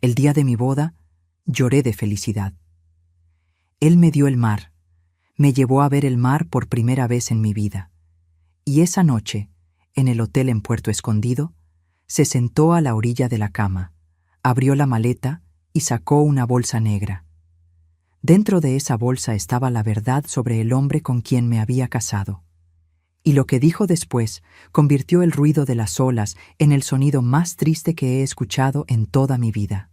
El día de mi boda, lloré de felicidad. Él me dio el mar, me llevó a ver el mar por primera vez en mi vida. Y esa noche, en el hotel en Puerto Escondido, se sentó a la orilla de la cama, abrió la maleta y sacó una bolsa negra. Dentro de esa bolsa estaba la verdad sobre el hombre con quien me había casado. Y lo que dijo después convirtió el ruido de las olas en el sonido más triste que he escuchado en toda mi vida.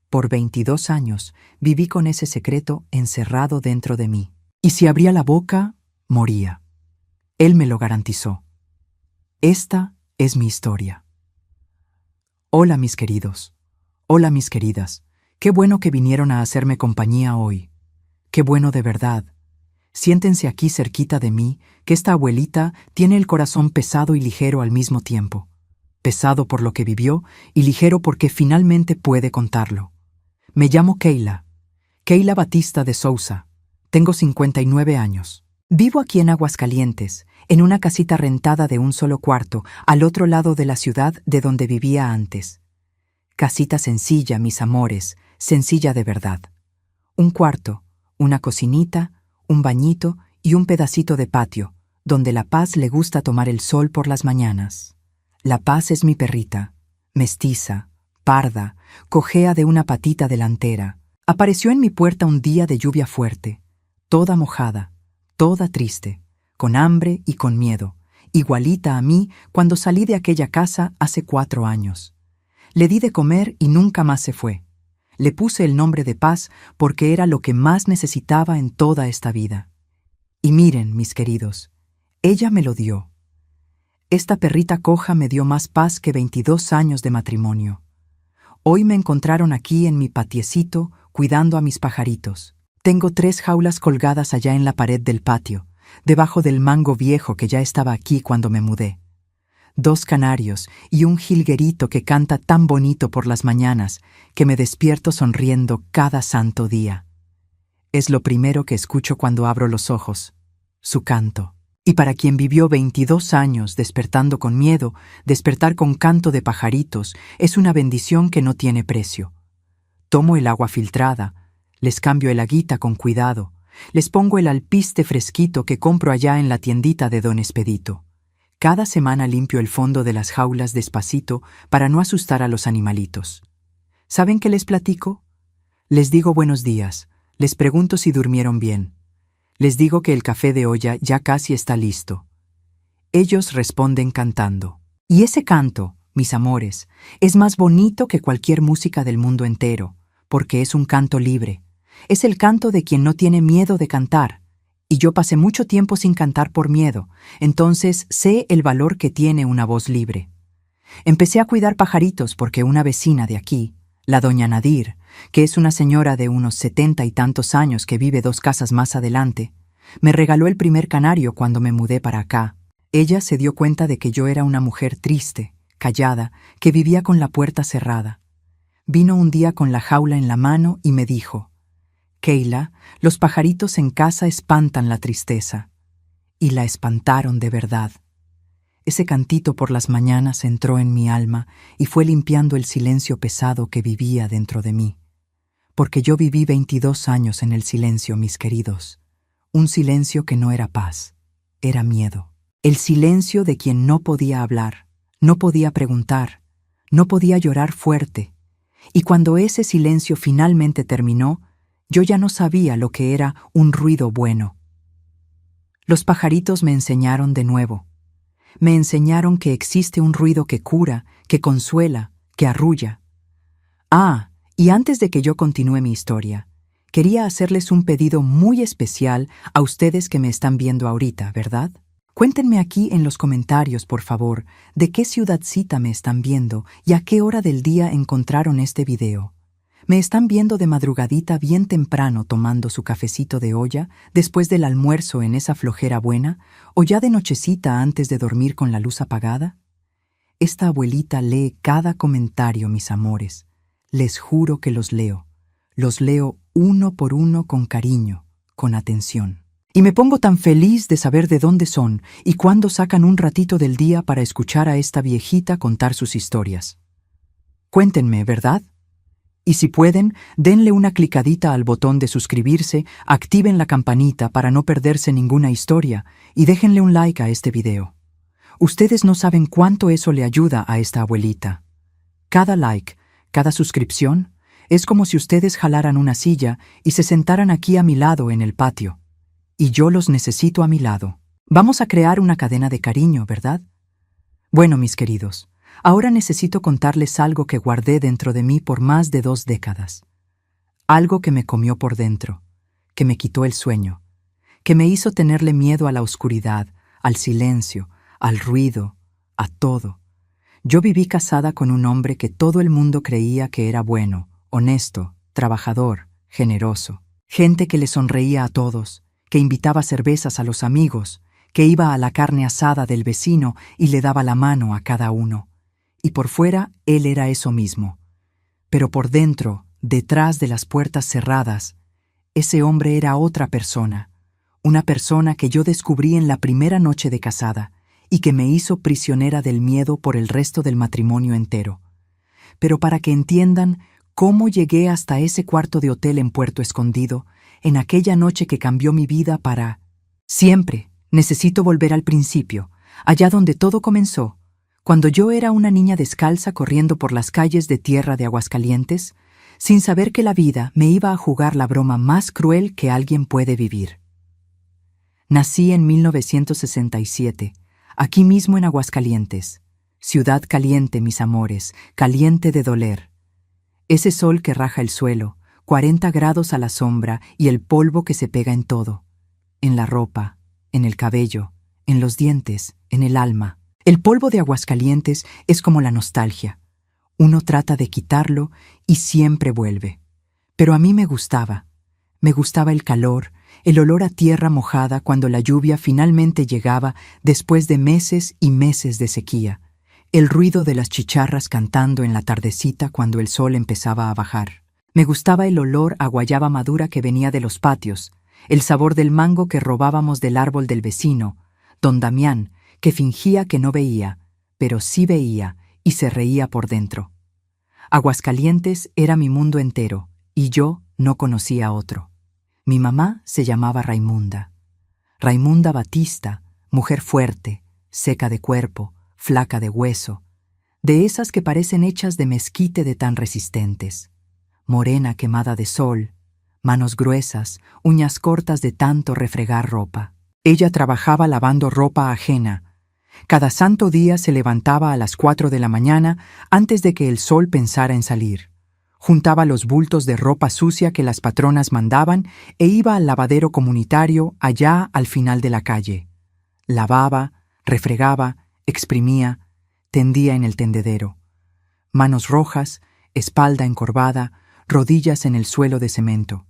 Por 22 años viví con ese secreto encerrado dentro de mí. Y si abría la boca, moría. Él me lo garantizó. Esta es mi historia. Hola, mis queridos. Hola, mis queridas. Qué bueno que vinieron a hacerme compañía hoy. Qué bueno de verdad. Siéntense aquí cerquita de mí, que esta abuelita tiene el corazón pesado y ligero al mismo tiempo. Pesado por lo que vivió y ligero porque finalmente puede contarlo. Me llamo Keila Batista de Sousa. Tengo 59 años. Vivo aquí en Aguascalientes, en una casita rentada de un solo cuarto, al otro lado de la ciudad de donde vivía antes. Casita sencilla, mis amores, sencilla de verdad. Un cuarto, una cocinita, un bañito y un pedacito de patio, donde la Paz le gusta tomar el sol por las mañanas. La Paz es mi perrita, mestiza, parda, cojea de una patita delantera. Apareció en mi puerta un día de lluvia fuerte, toda mojada, toda triste, con hambre y con miedo, igualita a mí cuando salí de aquella casa hace 4 años. Le di de comer y nunca más se fue. Le puse el nombre de Paz porque era lo que más necesitaba en toda esta vida. Y miren, mis queridos, ella me lo dio. Esta perrita coja me dio más paz que 22 años de matrimonio. Hoy me encontraron aquí en mi patiecito cuidando a mis pajaritos. Tengo 3 jaulas colgadas allá en la pared del patio, debajo del mango viejo que ya estaba aquí cuando me mudé. 2 canarios y un jilguerito que canta tan bonito por las mañanas que me despierto sonriendo cada santo día. Es lo primero que escucho cuando abro los ojos, su canto. Y para quien vivió 22 años despertando con miedo, despertar con canto de pajaritos es una bendición que no tiene precio. Tomo el agua filtrada, les cambio el agüita con cuidado, les pongo el alpiste fresquito que compro allá en la tiendita de Don Expedito. Cada semana limpio el fondo de las jaulas despacito para no asustar a los animalitos. ¿Saben qué les platico? Les digo buenos días, les pregunto si durmieron bien. Les digo que el café de olla ya casi está listo. Ellos responden cantando. Y ese canto, mis amores, es más bonito que cualquier música del mundo entero, porque es un canto libre. Es el canto de quien no tiene miedo de cantar. Y yo pasé mucho tiempo sin cantar por miedo, entonces sé el valor que tiene una voz libre. Empecé a cuidar pajaritos porque una vecina de aquí, la doña Nadir, que es una señora de unos 70 y tantos años que vive 2 casas más adelante, me regaló el primer canario cuando me mudé para acá. Ella se dio cuenta de que yo era una mujer triste, callada, que vivía con la puerta cerrada. Vino un día con la jaula en la mano y me dijo: Keila, los pajaritos en casa espantan la tristeza. Y la espantaron de verdad. Ese cantito por las mañanas entró en mi alma y fue limpiando el silencio pesado que vivía dentro de mí. Porque yo viví 22 años en el silencio, mis queridos. Un silencio que no era paz, era miedo. El silencio de quien no podía hablar, no podía preguntar, no podía llorar fuerte. Y cuando ese silencio finalmente terminó, yo ya no sabía lo que era un ruido bueno. Los pajaritos me enseñaron de nuevo. Me enseñaron que existe un ruido que cura, que consuela, que arrulla. Ah, y antes de que yo continúe mi historia, quería hacerles un pedido muy especial a ustedes que me están viendo ahorita, ¿verdad? Cuéntenme aquí en los comentarios, por favor, de qué ciudadcita me están viendo y a qué hora del día encontraron este video. ¿Me están viendo de madrugadita bien temprano tomando su cafecito de olla después del almuerzo en esa flojera buena o ya de nochecita antes de dormir con la luz apagada? Esta abuelita lee cada comentario, mis amores. Les juro que los leo. Los leo uno por uno con cariño, con atención. Y me pongo tan feliz de saber de dónde son y cuándo sacan un ratito del día para escuchar a esta viejita contar sus historias. Cuéntenme, ¿verdad? Y si pueden, denle una clicadita al botón de suscribirse, activen la campanita para no perderse ninguna historia y déjenle un like a este video. Ustedes no saben cuánto eso le ayuda a esta abuelita. Cada like, cada suscripción, es como si ustedes jalaran una silla y se sentaran aquí a mi lado en el patio. Y yo los necesito a mi lado. Vamos a crear una cadena de cariño, ¿verdad? Bueno, mis queridos, ahora necesito contarles algo que guardé dentro de mí por más de 2 décadas. Algo que me comió por dentro, que me quitó el sueño, que me hizo tenerle miedo a la oscuridad, al silencio, al ruido, a todo. Yo viví casada con un hombre que todo el mundo creía que era bueno, honesto, trabajador, generoso. Gente que le sonreía a todos, que invitaba cervezas a los amigos, que iba a la carne asada del vecino y le daba la mano a cada uno. Y por fuera él era eso mismo. Pero por dentro, detrás de las puertas cerradas, ese hombre era otra persona. Una persona que yo descubrí en la primera noche de casada y que me hizo prisionera del miedo por el resto del matrimonio entero. Pero para que entiendan cómo llegué hasta ese cuarto de hotel en Puerto Escondido, en aquella noche que cambió mi vida para siempre, necesito volver al principio, allá donde todo comenzó, cuando yo era una niña descalza corriendo por las calles de tierra de Aguascalientes, sin saber que la vida me iba a jugar la broma más cruel que alguien puede vivir. Nací en 1967, aquí mismo en Aguascalientes, ciudad caliente, mis amores, caliente de doler. Ese sol que raja el suelo, 40 grados a la sombra y el polvo que se pega en todo, en la ropa, en el cabello, en los dientes, en el alma. El polvo de Aguascalientes es como la nostalgia. Uno trata de quitarlo y siempre vuelve. Pero a mí me gustaba el calor, el olor a tierra mojada cuando la lluvia finalmente llegaba después de meses y meses de sequía, el ruido de las chicharras cantando en la tardecita cuando el sol empezaba a bajar. Me gustaba el olor a guayaba madura que venía de los patios, el sabor del mango que robábamos del árbol del vecino, don Damián, que fingía que no veía, pero sí veía y se reía por dentro. Aguascalientes era mi mundo entero y yo no conocía otro. Mi mamá se llamaba Raimunda. Raimunda Batista, mujer fuerte, seca de cuerpo, flaca de hueso, de esas que parecen hechas de mezquite de tan resistentes. Morena quemada de sol, manos gruesas, uñas cortas de tanto refregar ropa. Ella trabajaba lavando ropa ajena. Cada santo día se levantaba a las 4 de la mañana antes de que el sol pensara en salir. Juntaba los bultos de ropa sucia que las patronas mandaban e iba al lavadero comunitario allá al final de la calle. Lavaba, refregaba, exprimía, tendía en el tendedero. Manos rojas, espalda encorvada, rodillas en el suelo de cemento.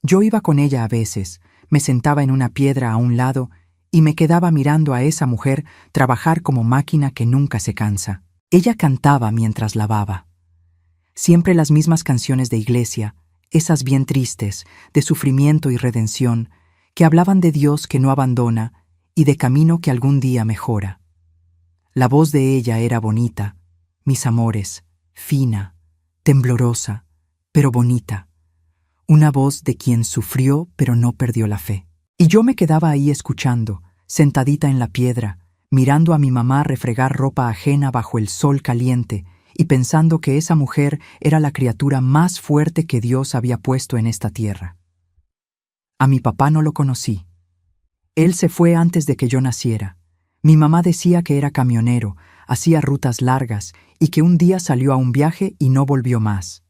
Yo iba con ella a veces, me sentaba en una piedra a un lado y me quedaba mirando a esa mujer trabajar como máquina que nunca se cansa. Ella cantaba mientras lavaba. Siempre las mismas canciones de iglesia, esas bien tristes, de sufrimiento y redención, que hablaban de Dios que no abandona y de camino que algún día mejora. La voz de ella era bonita, mis amores, fina, temblorosa, pero bonita. Una voz de quien sufrió pero no perdió la fe. Y yo me quedaba ahí escuchando, sentadita en la piedra, mirando a mi mamá refregar ropa ajena bajo el sol caliente y pensando que esa mujer era la criatura más fuerte que Dios había puesto en esta tierra. A mi papá no lo conocí. Él se fue antes de que yo naciera. Mi mamá decía que era camionero, hacía rutas largas y que un día salió a un viaje y no volvió más.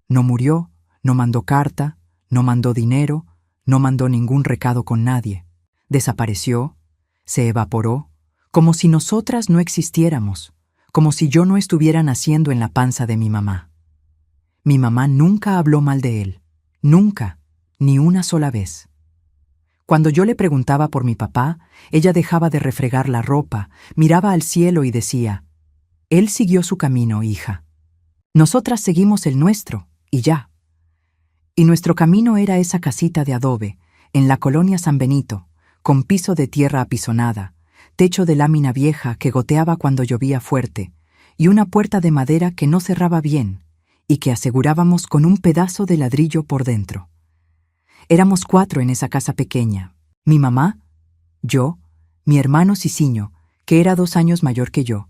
No murió, no mandó carta, no mandó dinero, no mandó ningún recado con nadie. Desapareció, se evaporó, como si nosotras no existiéramos, como si yo no estuviera naciendo en la panza de mi mamá. Mi mamá nunca habló mal de él, nunca, ni una sola vez. Cuando yo le preguntaba por mi papá, ella dejaba de refregar la ropa, miraba al cielo y decía, «Él siguió su camino, hija. Nosotras seguimos el nuestro, y ya». Y nuestro camino era esa casita de adobe, en la colonia San Benito, con piso de tierra apisonada, techo de lámina vieja que goteaba cuando llovía fuerte, y una puerta de madera que no cerraba bien, y que asegurábamos con un pedazo de ladrillo por dentro. Éramos 4 en esa casa pequeña: mi mamá, yo, mi hermano Cicinho, que era 2 años mayor que yo,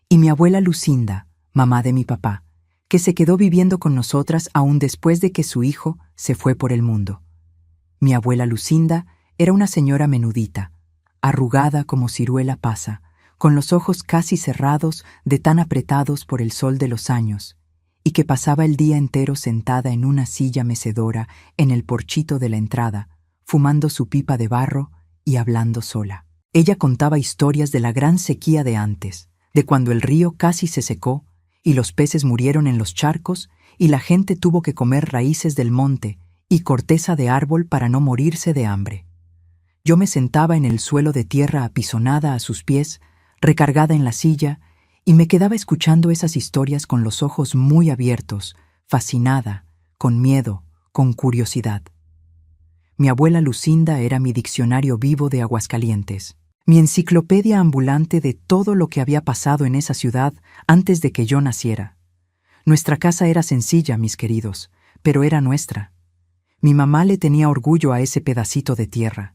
y mi abuela Lucinda, mamá de mi papá, que se quedó viviendo con nosotras aún después de que su hijo se fue por el mundo. Mi abuela Lucinda era una señora menudita, arrugada como ciruela pasa, con los ojos casi cerrados de tan apretados por el sol de los años, y que pasaba el día entero sentada en una silla mecedora en el porchito de la entrada, fumando su pipa de barro y hablando sola. Ella contaba historias de la gran sequía de antes, de cuando el río casi se secó y los peces murieron en los charcos y la gente tuvo que comer raíces del monte y corteza de árbol para no morirse de hambre. Yo me sentaba en el suelo de tierra apisonada a sus pies, recargada en la silla, y me quedaba escuchando esas historias con los ojos muy abiertos, fascinada, con miedo, con curiosidad. Mi abuela Lucinda era mi diccionario vivo de Aguascalientes, mi enciclopedia ambulante de todo lo que había pasado en esa ciudad antes de que yo naciera. Nuestra casa era sencilla, mis queridos, pero era nuestra. Mi mamá le tenía orgullo a ese pedacito de tierra.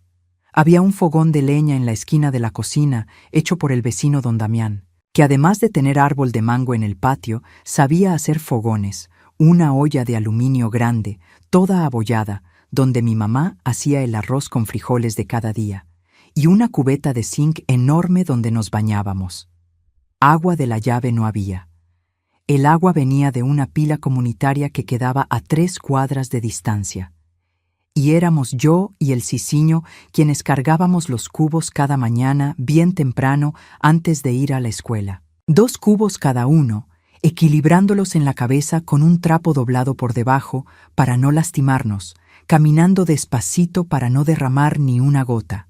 Había un fogón de leña en la esquina de la cocina, hecho por el vecino don Damián, que además de tener árbol de mango en el patio, sabía hacer fogones, una olla de aluminio grande, toda abollada, donde mi mamá hacía el arroz con frijoles de cada día, y una cubeta de zinc enorme donde nos bañábamos. Agua de la llave no había. El agua venía de una pila comunitaria que quedaba a 3 cuadras de distancia. Y éramos yo y el Cicinho quienes cargábamos los cubos cada mañana bien temprano antes de ir a la escuela. 2 cubos cada uno, equilibrándolos en la cabeza con un trapo doblado por debajo para no lastimarnos, caminando despacito para no derramar ni una gota.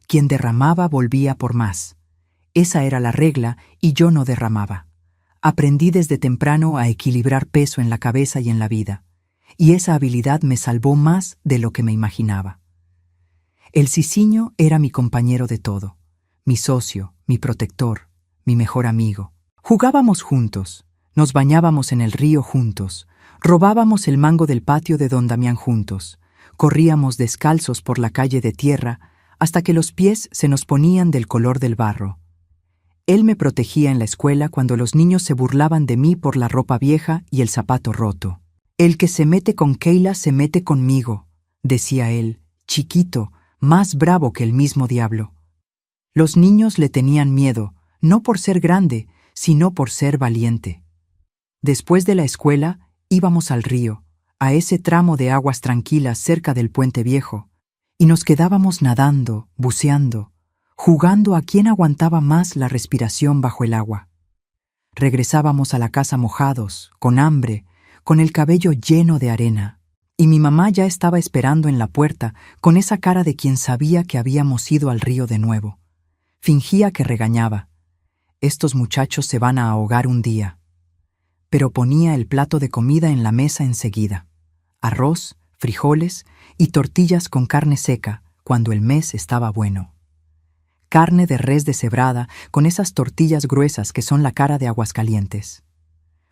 Quien derramaba volvía por más. Esa era la regla y yo no derramaba. Aprendí desde temprano a equilibrar peso en la cabeza y en la vida, y esa habilidad me salvó más de lo que me imaginaba. El Cicinho era mi compañero de todo, mi socio, mi protector, mi mejor amigo. Jugábamos juntos, nos bañábamos en el río juntos, robábamos el mango del patio de don Damián juntos, corríamos descalzos por la calle de tierra hasta que los pies se nos ponían del color del barro. Él me protegía en la escuela cuando los niños se burlaban de mí por la ropa vieja y el zapato roto. El que se mete con Keila se mete conmigo, decía él, chiquito, más bravo que el mismo diablo. Los niños le tenían miedo, no por ser grande, sino por ser valiente. Después de la escuela, íbamos al río, a ese tramo de aguas tranquilas cerca del puente viejo, y nos quedábamos nadando, buceando, jugando a quién aguantaba más la respiración bajo el agua. Regresábamos a la casa mojados, con hambre, con el cabello lleno de arena, y mi mamá ya estaba esperando en la puerta con esa cara de quien sabía que habíamos ido al río de nuevo. Fingía que regañaba. Estos muchachos se van a ahogar un día. Pero ponía el plato de comida en la mesa enseguida. Arroz, frijoles y tortillas con carne seca cuando el mes estaba bueno. Carne de res deshebrada con esas tortillas gruesas que son la cara de Aguascalientes.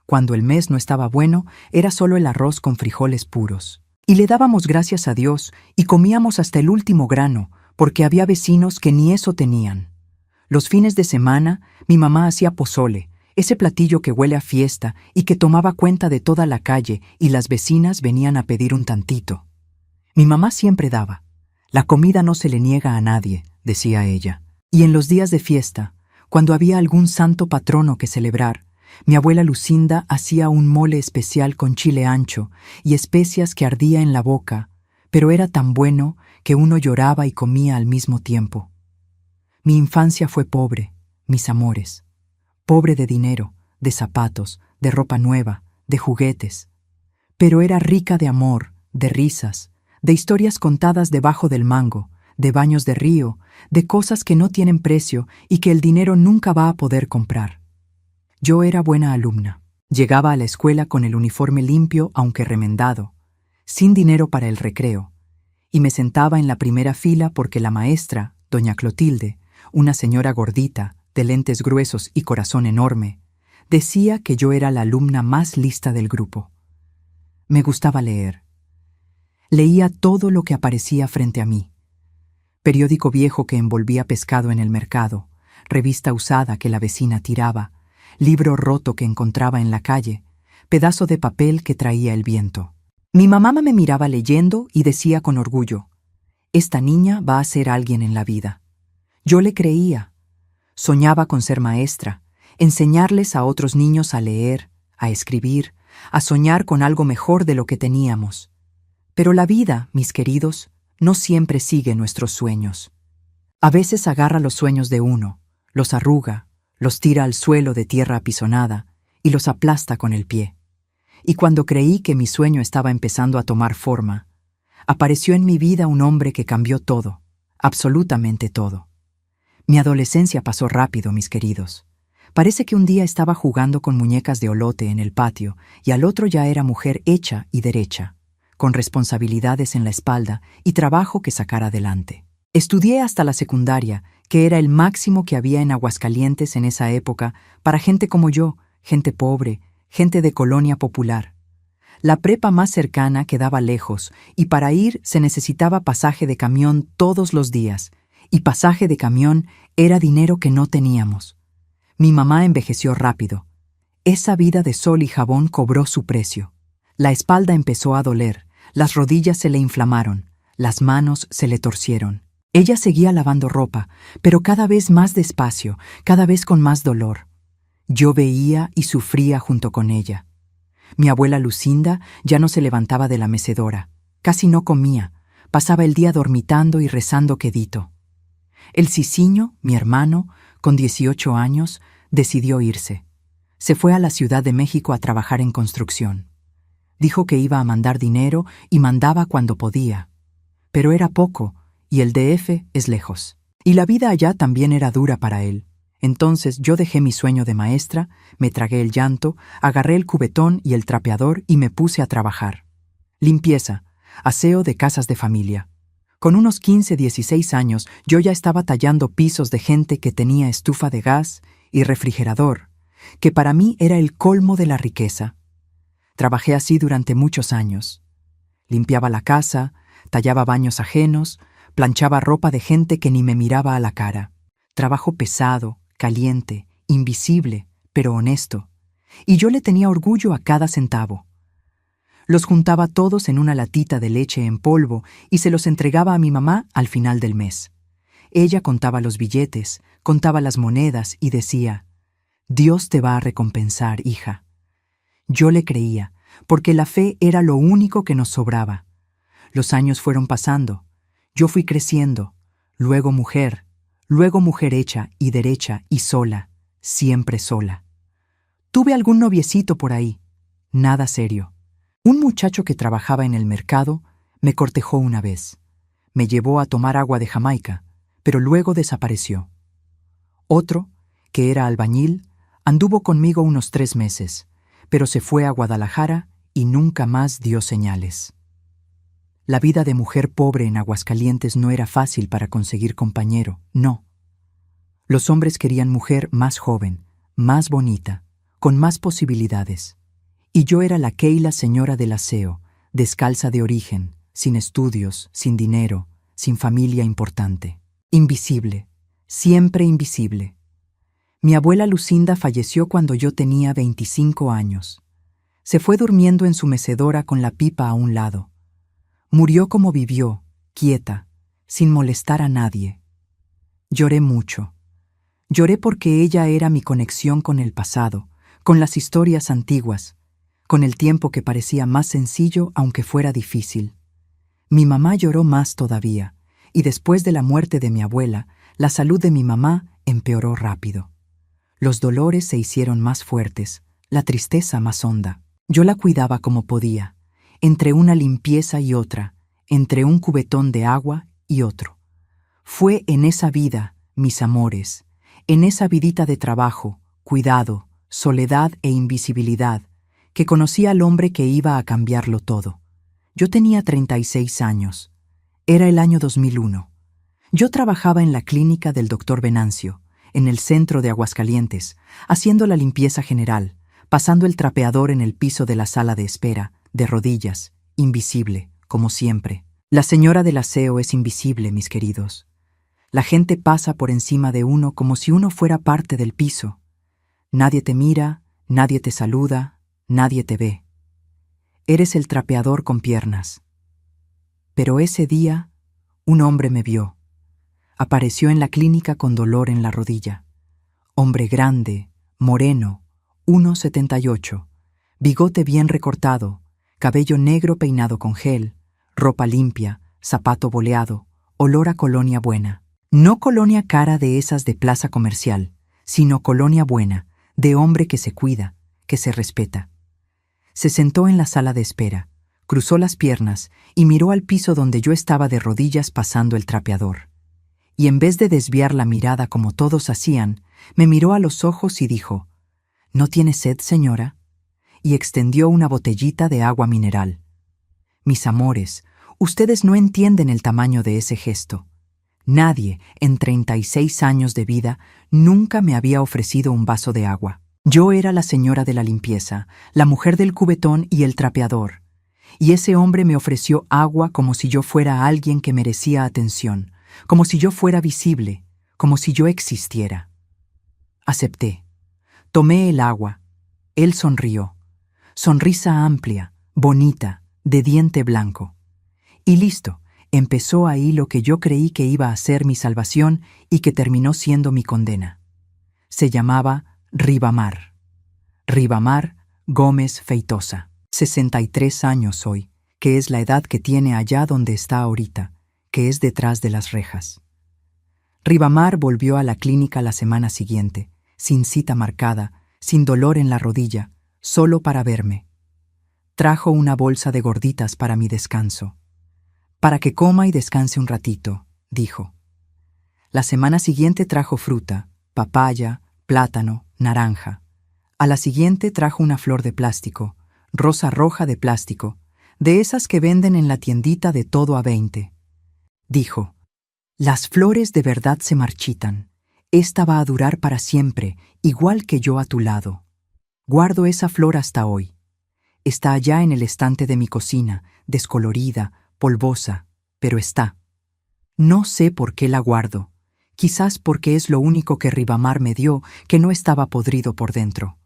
Cuando el mes no estaba bueno, era solo el arroz con frijoles puros. Y le dábamos gracias a Dios y comíamos hasta el último grano, porque había vecinos que ni eso tenían. Los fines de semana, mi mamá hacía pozole, ese platillo que huele a fiesta y que tomaba cuenta de toda la calle, y las vecinas venían a pedir un tantito. Mi mamá siempre daba. La comida no se le niega a nadie, decía ella. Y en los días de fiesta, cuando había algún santo patrono que celebrar, mi abuela Lucinda hacía un mole especial con chile ancho y especias que ardía en la boca, pero era tan bueno que uno lloraba y comía al mismo tiempo. Mi infancia fue pobre, mis amores. Pobre de dinero, de zapatos, de ropa nueva, de juguetes. Pero era rica de amor, de risas, de historias contadas debajo del mango, de baños de río, de cosas que no tienen precio y que el dinero nunca va a poder comprar. Yo era buena alumna. Llegaba a la escuela con el uniforme limpio aunque remendado, sin dinero para el recreo, y me sentaba en la primera fila porque la maestra, doña Clotilde, una señora gordita, de lentes gruesos y corazón enorme, decía que yo era la alumna más lista del grupo. Me gustaba leer. Leía todo lo que aparecía frente a mí. Periódico viejo que envolvía pescado en el mercado, revista usada que la vecina tiraba, libro roto que encontraba en la calle, pedazo de papel que traía el viento. Mi mamá me miraba leyendo y decía con orgullo: «Esta niña va a ser alguien en la vida». Yo le creía. Soñaba con ser maestra, enseñarles a otros niños a leer, a escribir, a soñar con algo mejor de lo que teníamos. Pero la vida, mis queridos, no siempre sigue nuestros sueños. A veces agarra los sueños de uno, los arruga, los tira al suelo de tierra apisonada y los aplasta con el pie. Y cuando creí que mi sueño estaba empezando a tomar forma, apareció en mi vida un hombre que cambió todo, absolutamente todo. Mi adolescencia pasó rápido, mis queridos. Parece que un día estaba jugando con muñecas de olote en el patio y al otro ya era mujer hecha y derecha, con responsabilidades en la espalda y trabajo que sacar adelante. Estudié hasta la secundaria, que era el máximo que había en Aguascalientes en esa época para gente como yo, gente pobre, gente de colonia popular. La prepa más cercana quedaba lejos y para ir se necesitaba pasaje de camión todos los días, y pasaje de camión era dinero que no teníamos. Mi mamá envejeció rápido. Esa vida de sol y jabón cobró su precio. La espalda empezó a doler, las rodillas se le inflamaron, las manos se le torcieron. Ella seguía lavando ropa, pero cada vez más despacio, cada vez con más dolor. Yo veía y sufría junto con ella. Mi abuela Lucinda ya no se levantaba de la mecedora, casi no comía, pasaba el día dormitando y rezando quedito. El Ciciño, mi hermano, con 18 años, decidió irse. Se fue a la Ciudad de México a trabajar en construcción. Dijo que iba a mandar dinero y mandaba cuando podía. Pero era poco, y el DF es lejos. Y la vida allá también era dura para él. Entonces yo dejé mi sueño de maestra, me tragué el llanto, agarré el cubetón y el trapeador y me puse a trabajar. Limpieza, aseo de casas de familia. Con unos 15, 16 años yo ya estaba tallando pisos de gente que tenía estufa de gas y refrigerador, que para mí era el colmo de la riqueza. Trabajé así durante muchos años. Limpiaba la casa, tallaba baños ajenos, planchaba ropa de gente que ni me miraba a la cara. Trabajo pesado, caliente, invisible, pero honesto. Y yo le tenía orgullo a cada centavo. Los juntaba todos en una latita de leche en polvo y se los entregaba a mi mamá al final del mes. Ella contaba los billetes, contaba las monedas y decía: «Dios te va a recompensar, hija». Yo le creía, porque la fe era lo único que nos sobraba. Los años fueron pasando. Yo fui creciendo, luego mujer hecha y derecha y sola, siempre sola. Tuve algún noviecito por ahí, nada serio. Un muchacho que trabajaba en el mercado me cortejó una vez. Me llevó a tomar agua de Jamaica, pero luego desapareció. Otro, que era albañil, anduvo conmigo unos 3 meses, pero se fue a Guadalajara y nunca más dio señales. La vida de mujer pobre en Aguascalientes no era fácil para conseguir compañero, no. Los hombres querían mujer más joven, más bonita, con más posibilidades. Y yo era la Keila señora del aseo, descalza de origen, sin estudios, sin dinero, sin familia importante. Invisible, siempre invisible. Mi abuela Lucinda falleció cuando yo tenía 25 años. Se fue durmiendo en su mecedora con la pipa a un lado. Murió como vivió, quieta, sin molestar a nadie. Lloré mucho. Lloré porque ella era mi conexión con el pasado, con las historias antiguas, con el tiempo que parecía más sencillo aunque fuera difícil. Mi mamá lloró más todavía, y después de la muerte de mi abuela, la salud de mi mamá empeoró rápido. Los dolores se hicieron más fuertes, la tristeza más honda. Yo la cuidaba como podía, entre una limpieza y otra, entre un cubetón de agua y otro. Fue en esa vida, mis amores, en esa vidita de trabajo, cuidado, soledad e invisibilidad, que conocí al hombre que iba a cambiarlo todo. Yo tenía 36 años. Era el año 2001. Yo trabajaba en la clínica del doctor Venancio, en el centro de Aguascalientes, haciendo la limpieza general, pasando el trapeador en el piso de la sala de espera, de rodillas, invisible, como siempre. La señora del aseo es invisible, mis queridos. La gente pasa por encima de uno como si uno fuera parte del piso. Nadie te mira, nadie te saluda, nadie te ve. Eres el trapeador con piernas. Pero ese día, un hombre me vio. Apareció en la clínica con dolor en la rodilla. Hombre grande, moreno, 1,78, bigote bien recortado, cabello negro peinado con gel, ropa limpia, zapato boleado, olor a colonia buena. No colonia cara de esas de plaza comercial, sino colonia buena, de hombre que se cuida, que se respeta. Se sentó en la sala de espera, cruzó las piernas y miró al piso donde yo estaba de rodillas pasando el trapeador. Y en vez de desviar la mirada como todos hacían, me miró a los ojos y dijo: «¿No tiene sed, señora?», y extendió una botellita de agua mineral. Mis amores, ustedes no entienden el tamaño de ese gesto. Nadie, en 36 años de vida, nunca me había ofrecido un vaso de agua. Yo era la señora de la limpieza, la mujer del cubetón y el trapeador. Y ese hombre me ofreció agua como si yo fuera alguien que merecía atención, como si yo fuera visible, como si yo existiera. Acepté. Tomé el agua. Él sonrió. Sonrisa amplia, bonita, de diente blanco. Y listo, empezó ahí lo que yo creí que iba a ser mi salvación y que terminó siendo mi condena. Se llamaba Ribamar. Ribamar Gómez Feitosa. 63 años hoy, que es la edad que tiene allá donde está ahorita, que es detrás de las rejas. Ribamar volvió a la clínica la semana siguiente, sin cita marcada, sin dolor en la rodilla, solo para verme. Trajo una bolsa de gorditas para mi descanso. «Para que coma y descanse un ratito», dijo. La semana siguiente trajo fruta, papaya, plátano, naranja. A la siguiente trajo una flor de plástico, rosa roja de plástico, de esas que venden en la tiendita de todo a 20. Dijo: «Las flores de verdad se marchitan. Esta va a durar para siempre, igual que yo a tu lado. Guardo esa flor hasta hoy. Está allá en el estante de mi cocina, descolorida, polvosa, pero está. No sé por qué la guardo. Quizás porque es lo único que Ribamar me dio, que no estaba podrido por dentro.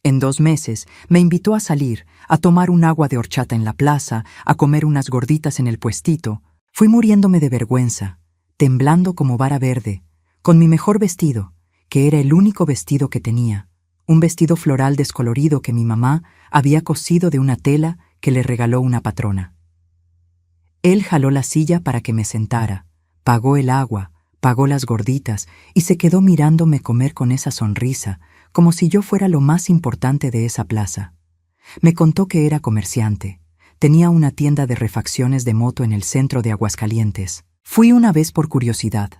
En 2 meses me invitó a salir, a tomar un agua de horchata en la plaza, a comer unas gorditas en el puestito. Fui muriéndome de vergüenza, temblando como vara verde, con mi mejor vestido, que era el único vestido que tenía, un vestido floral descolorido que mi mamá había cosido de una tela que le regaló una patrona. Él jaló la silla para que me sentara, pagó el agua, pagó las gorditas y se quedó mirándome comer con esa sonrisa, como si yo fuera lo más importante de esa plaza. Me contó que era comerciante. Tenía una tienda de refacciones de moto en el centro de Aguascalientes. Fui una vez por curiosidad.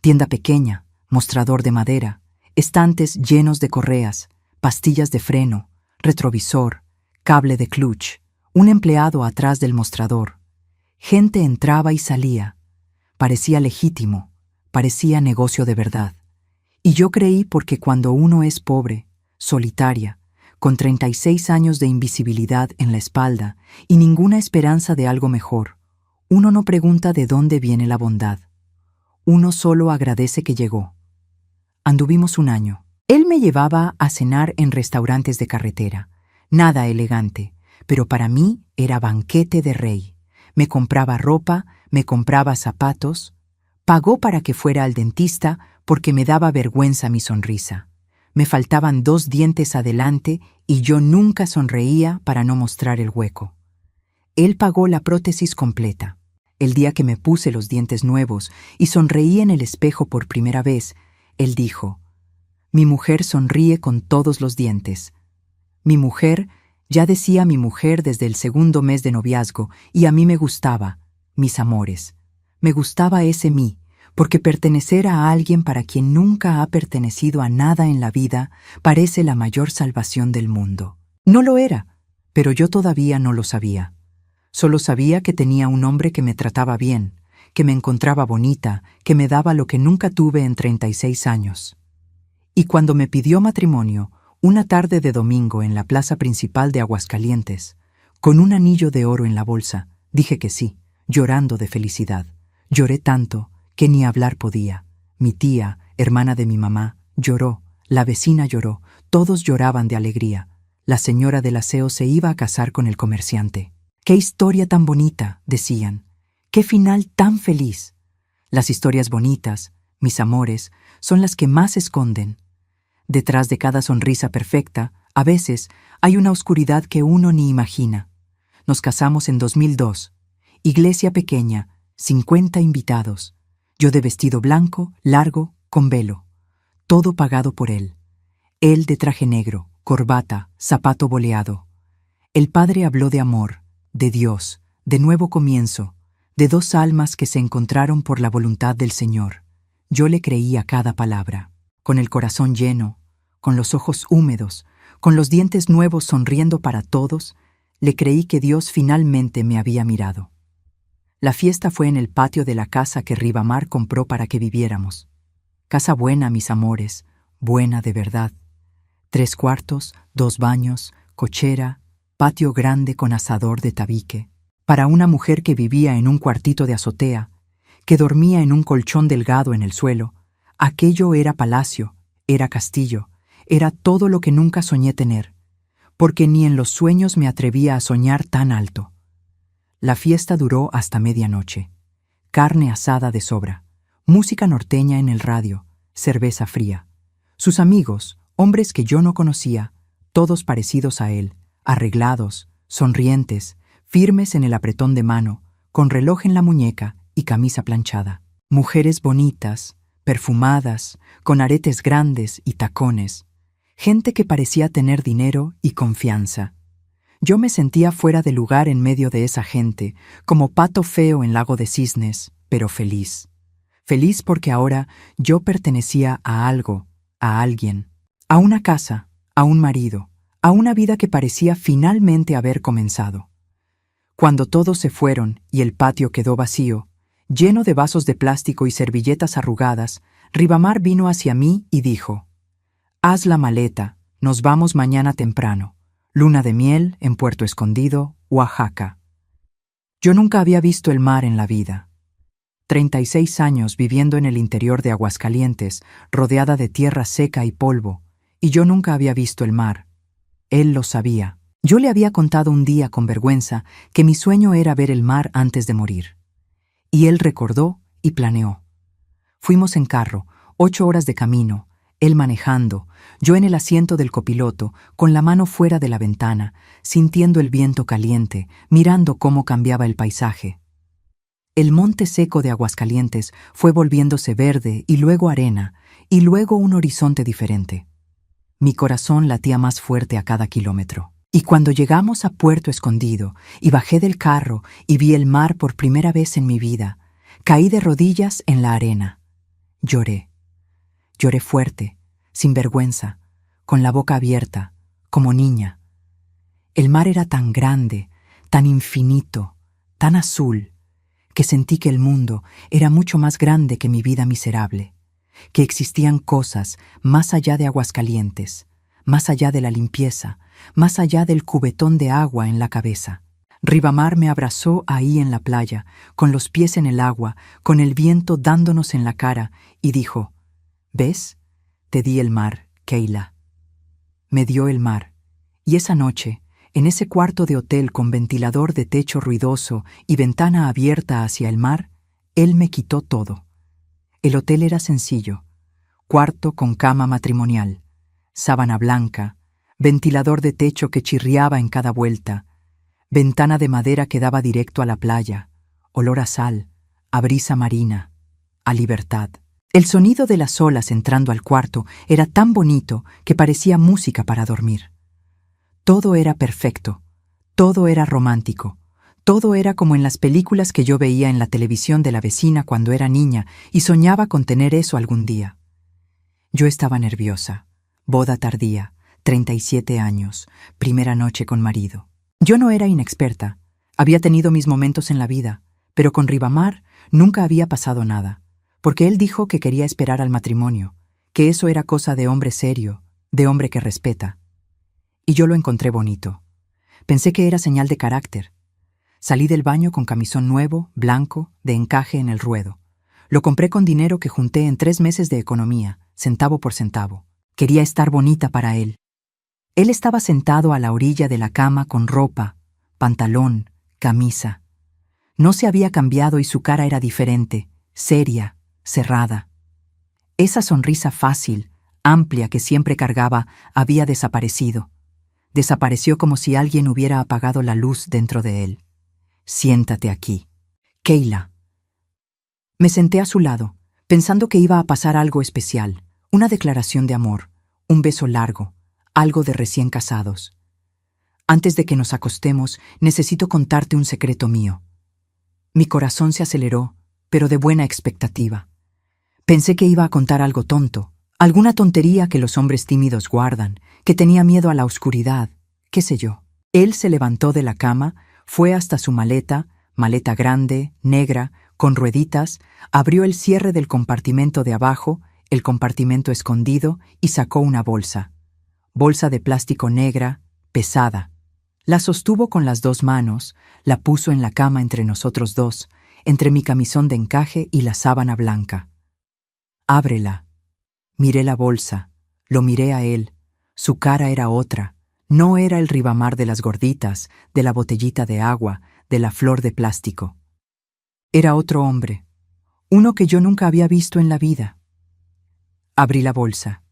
Tienda pequeña, mostrador de madera, estantes llenos de correas, pastillas de freno, retrovisor, cable de clutch, un empleado atrás del mostrador. Gente entraba y salía. Parecía legítimo, parecía negocio de verdad. Y yo creí porque cuando uno es pobre, solitaria, con 36 años de invisibilidad en la espalda y ninguna esperanza de algo mejor, uno no pregunta de dónde viene la bondad. Uno solo agradece que llegó. Anduvimos 1 año. Él me llevaba a cenar en restaurantes de carretera. Nada elegante, pero para mí era banquete de rey. Me compraba ropa, me compraba zapatos. Pagó para que fuera al dentista porque me daba vergüenza mi sonrisa. Me faltaban 2 dientes adelante y yo nunca sonreía para no mostrar el hueco. Él pagó la prótesis completa. El día que me puse los dientes nuevos y sonreí en el espejo por primera vez, él dijo: «Mi mujer sonríe con todos los dientes». Mi mujer, ya decía mi mujer desde el 2.º mes de noviazgo, y a mí me gustaba, mis amores. Me gustaba ese mí, porque pertenecer a alguien para quien nunca ha pertenecido a nada en la vida parece la mayor salvación del mundo. No lo era, pero yo todavía no lo sabía. Solo sabía que tenía un hombre que me trataba bien, que me encontraba bonita, que me daba lo que nunca tuve en 36 años. Y cuando me pidió matrimonio, una tarde de domingo en la plaza principal de Aguascalientes, con un anillo de oro en la bolsa. Dije que sí, llorando de felicidad. Lloré tanto que ni hablar podía. Mi tía, hermana de mi mamá, lloró, la vecina lloró, todos lloraban de alegría. La señora del aseo se iba a casar con el comerciante. ¡Qué historia tan bonita!, decían. ¡Qué final tan feliz! Las historias bonitas, mis amores, son las que más esconden. Detrás de cada sonrisa perfecta, a veces, hay una oscuridad que uno ni imagina. Nos casamos en 2002. Iglesia pequeña, 50 invitados. Yo de vestido blanco, largo, con velo. Todo pagado por él. Él de traje negro, corbata, zapato boleado. El padre habló de amor, de Dios, de nuevo comienzo, de dos almas que se encontraron por la voluntad del Señor. Yo le creí a cada palabra, con el corazón lleno, con los ojos húmedos, con los dientes nuevos sonriendo para todos, le creí que Dios finalmente me había mirado. La fiesta fue en el patio de la casa que Ribamar compró para que viviéramos. Casa buena, mis amores, buena de verdad. 3 cuartos, 2 baños, cochera, patio grande con asador de tabique. Para una mujer que vivía en un cuartito de azotea, que dormía en un colchón delgado en el suelo, aquello era palacio, era castillo, era todo lo que nunca soñé tener, porque ni en los sueños me atrevía a soñar tan alto. La fiesta duró hasta medianoche. Carne asada de sobra, música norteña en el radio, cerveza fría. Sus amigos, hombres que yo no conocía, todos parecidos a él, arreglados, sonrientes, firmes en el apretón de mano, con reloj en la muñeca y camisa planchada. Mujeres bonitas, perfumadas, con aretes grandes y tacones. Gente que parecía tener dinero y confianza. Yo me sentía fuera de lugar en medio de esa gente, como pato feo en Lago de Cisnes, pero feliz. Feliz porque ahora yo pertenecía a algo, a alguien, a una casa, a un marido, a una vida que parecía finalmente haber comenzado. Cuando todos se fueron y el patio quedó vacío, lleno de vasos de plástico y servilletas arrugadas, Ribamar vino hacia mí y dijo: «Haz la maleta, nos vamos mañana temprano. Luna de miel en Puerto Escondido, Oaxaca». Yo nunca había visto el mar en la vida. 36 años viviendo en el interior de Aguascalientes, rodeada de tierra seca y polvo, y yo nunca había visto el mar. Él lo sabía. Yo le había contado un día con vergüenza que mi sueño era ver el mar antes de morir. Y él recordó y planeó. Fuimos en carro, 8 horas de camino, él manejando, yo en el asiento del copiloto, con la mano fuera de la ventana, sintiendo el viento caliente, mirando cómo cambiaba el paisaje. El monte seco de Aguascalientes fue volviéndose verde y luego arena, y luego un horizonte diferente. Mi corazón latía más fuerte a cada kilómetro. Y cuando llegamos a Puerto Escondido y bajé del carro y vi el mar por primera vez en mi vida, caí de rodillas en la arena. Lloré. Lloré fuerte, sin vergüenza, con la boca abierta, como niña. El mar era tan grande, tan infinito, tan azul, que sentí que el mundo era mucho más grande que mi vida miserable, que existían cosas más allá de Aguascalientes, más allá de la limpieza, más allá del cubetón de agua en la cabeza. Ribamar me abrazó ahí en la playa, con los pies en el agua, con el viento dándonos en la cara, y dijo: «¿Ves? Te di el mar, Keila». Me dio el mar, y esa noche, en ese cuarto de hotel con ventilador de techo ruidoso y ventana abierta hacia el mar, él me quitó todo. El hotel era sencillo: cuarto con cama matrimonial, sábana blanca, ventilador de techo que chirriaba en cada vuelta, ventana de madera que daba directo a la playa, olor a sal, a brisa marina, a libertad. El sonido de las olas entrando al cuarto era tan bonito que parecía música para dormir. Todo era perfecto, todo era romántico, todo era como en las películas que yo veía en la televisión de la vecina cuando era niña y soñaba con tener eso algún día. Yo estaba nerviosa. Boda tardía, 37 años, primera noche con marido. Yo no era inexperta, había tenido mis momentos en la vida, pero con Ribamar nunca había pasado nada, porque él dijo que quería esperar al matrimonio, que eso era cosa de hombre serio, de hombre que respeta. Y yo lo encontré bonito. Pensé que era señal de carácter. Salí del baño con camisón nuevo, blanco, de encaje en el ruedo. Lo compré con dinero que junté en 3 meses de economía, centavo por centavo. Quería estar bonita para él. Él estaba sentado a la orilla de la cama con ropa, pantalón, camisa. No se había cambiado y su cara era diferente, seria, cerrada. Esa sonrisa fácil, amplia que siempre cargaba, había desaparecido. Desapareció como si alguien hubiera apagado la luz dentro de él. Siéntate aquí. Kayla. Me senté a su lado, pensando que iba a pasar algo especial, una declaración de amor, un beso largo, algo de recién casados. Antes de que nos acostemos, necesito contarte un secreto mío. Mi corazón se aceleró, pero de buena expectativa. Pensé que iba a contar algo tonto, alguna tontería que los hombres tímidos guardan, que tenía miedo a la oscuridad, qué sé yo. Él se levantó de la cama, fue hasta su maleta grande, negra, con rueditas, abrió el cierre del compartimento de abajo, el compartimento escondido, y sacó una bolsa. Bolsa de plástico negra, pesada. La sostuvo con las 2 manos, la puso en la cama entre nosotros dos, entre mi camisón de encaje y la sábana blanca. Ábrela. Miré la bolsa, lo miré a él. Su cara era otra. No era el Rivamar de las gorditas, de la botellita de agua, de la flor de plástico. Era otro hombre, uno que yo nunca había visto en la vida. Abrí la bolsa.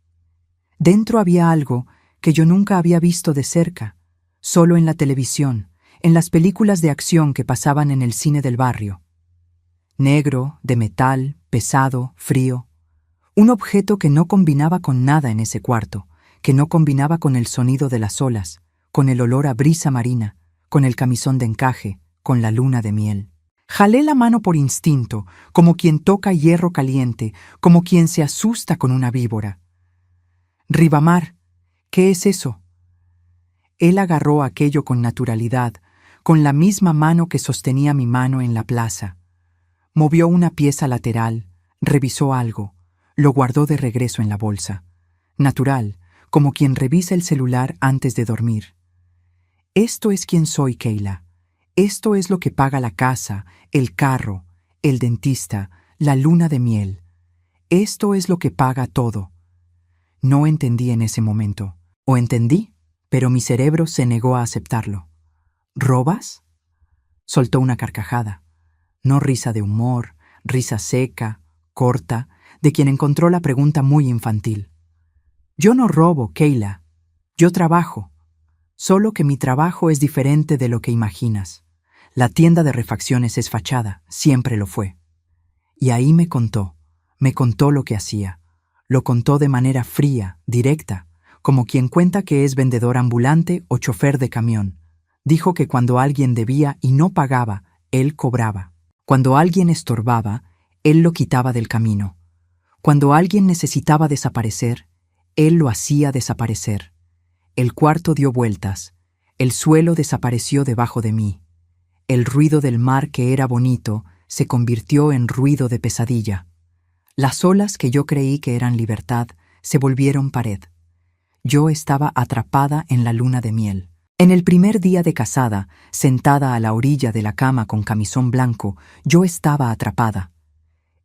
Dentro había algo que yo nunca había visto de cerca, solo en la televisión, en las películas de acción que pasaban en el cine del barrio. Negro, de metal, pesado, frío. Un objeto que no combinaba con nada en ese cuarto, que no combinaba con el sonido de las olas, con el olor a brisa marina, con el camisón de encaje, con la luna de miel. Jalé la mano por instinto, como quien toca hierro caliente, como quien se asusta con una víbora. Rivamar, ¿qué es eso? Él agarró aquello con naturalidad, con la misma mano que sostenía mi mano en la plaza. Movió una pieza lateral, revisó algo, lo guardó de regreso en la bolsa. Natural, como quien revisa el celular antes de dormir. Esto es quien soy, Kayla. Esto es lo que paga la casa, el carro, el dentista, la luna de miel. Esto es lo que paga todo. No entendí en ese momento. O entendí, pero mi cerebro se negó a aceptarlo. ¿Robas? Soltó una carcajada. No risa de humor, risa seca, corta, de quien encontró la pregunta muy infantil. Yo no robo, Kayla. Yo trabajo. Solo que mi trabajo es diferente de lo que imaginas. La tienda de refacciones es fachada, siempre lo fue. Y ahí me contó lo que hacía. Lo contó de manera fría, directa, como quien cuenta que es vendedor ambulante o chofer de camión. Dijo que cuando alguien debía y no pagaba, él cobraba. Cuando alguien estorbaba, él lo quitaba del camino. Cuando alguien necesitaba desaparecer, él lo hacía desaparecer. El cuarto dio vueltas. El suelo desapareció debajo de mí. El ruido del mar que era bonito se convirtió en ruido de pesadilla. Las olas que yo creí que eran libertad se volvieron pared. Yo estaba atrapada en la luna de miel. En el primer día de casada, sentada a la orilla de la cama con camisón blanco, yo estaba atrapada.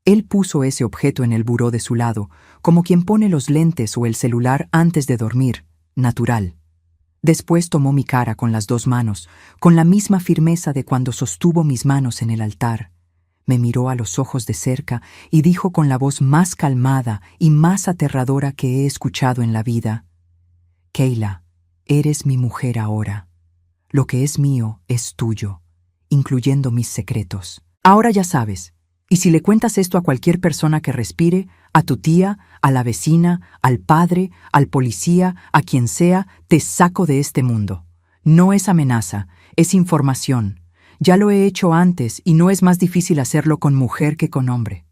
Él puso ese objeto en el buró de su lado, como quien pone los lentes o el celular antes de dormir, natural. Después tomó mi cara con las 2 manos, con la misma firmeza de cuando sostuvo mis manos en el altar. Me miró a los ojos de cerca y dijo con la voz más calmada y más aterradora que he escuchado en la vida: Kayla, eres mi mujer ahora. Lo que es mío es tuyo, incluyendo mis secretos. Ahora ya sabes. Y si le cuentas esto a cualquier persona que respire, a tu tía, a la vecina, al padre, al policía, a quien sea, te saco de este mundo. No es amenaza, es información. Ya lo he hecho antes y no es más difícil hacerlo con mujer que con hombre.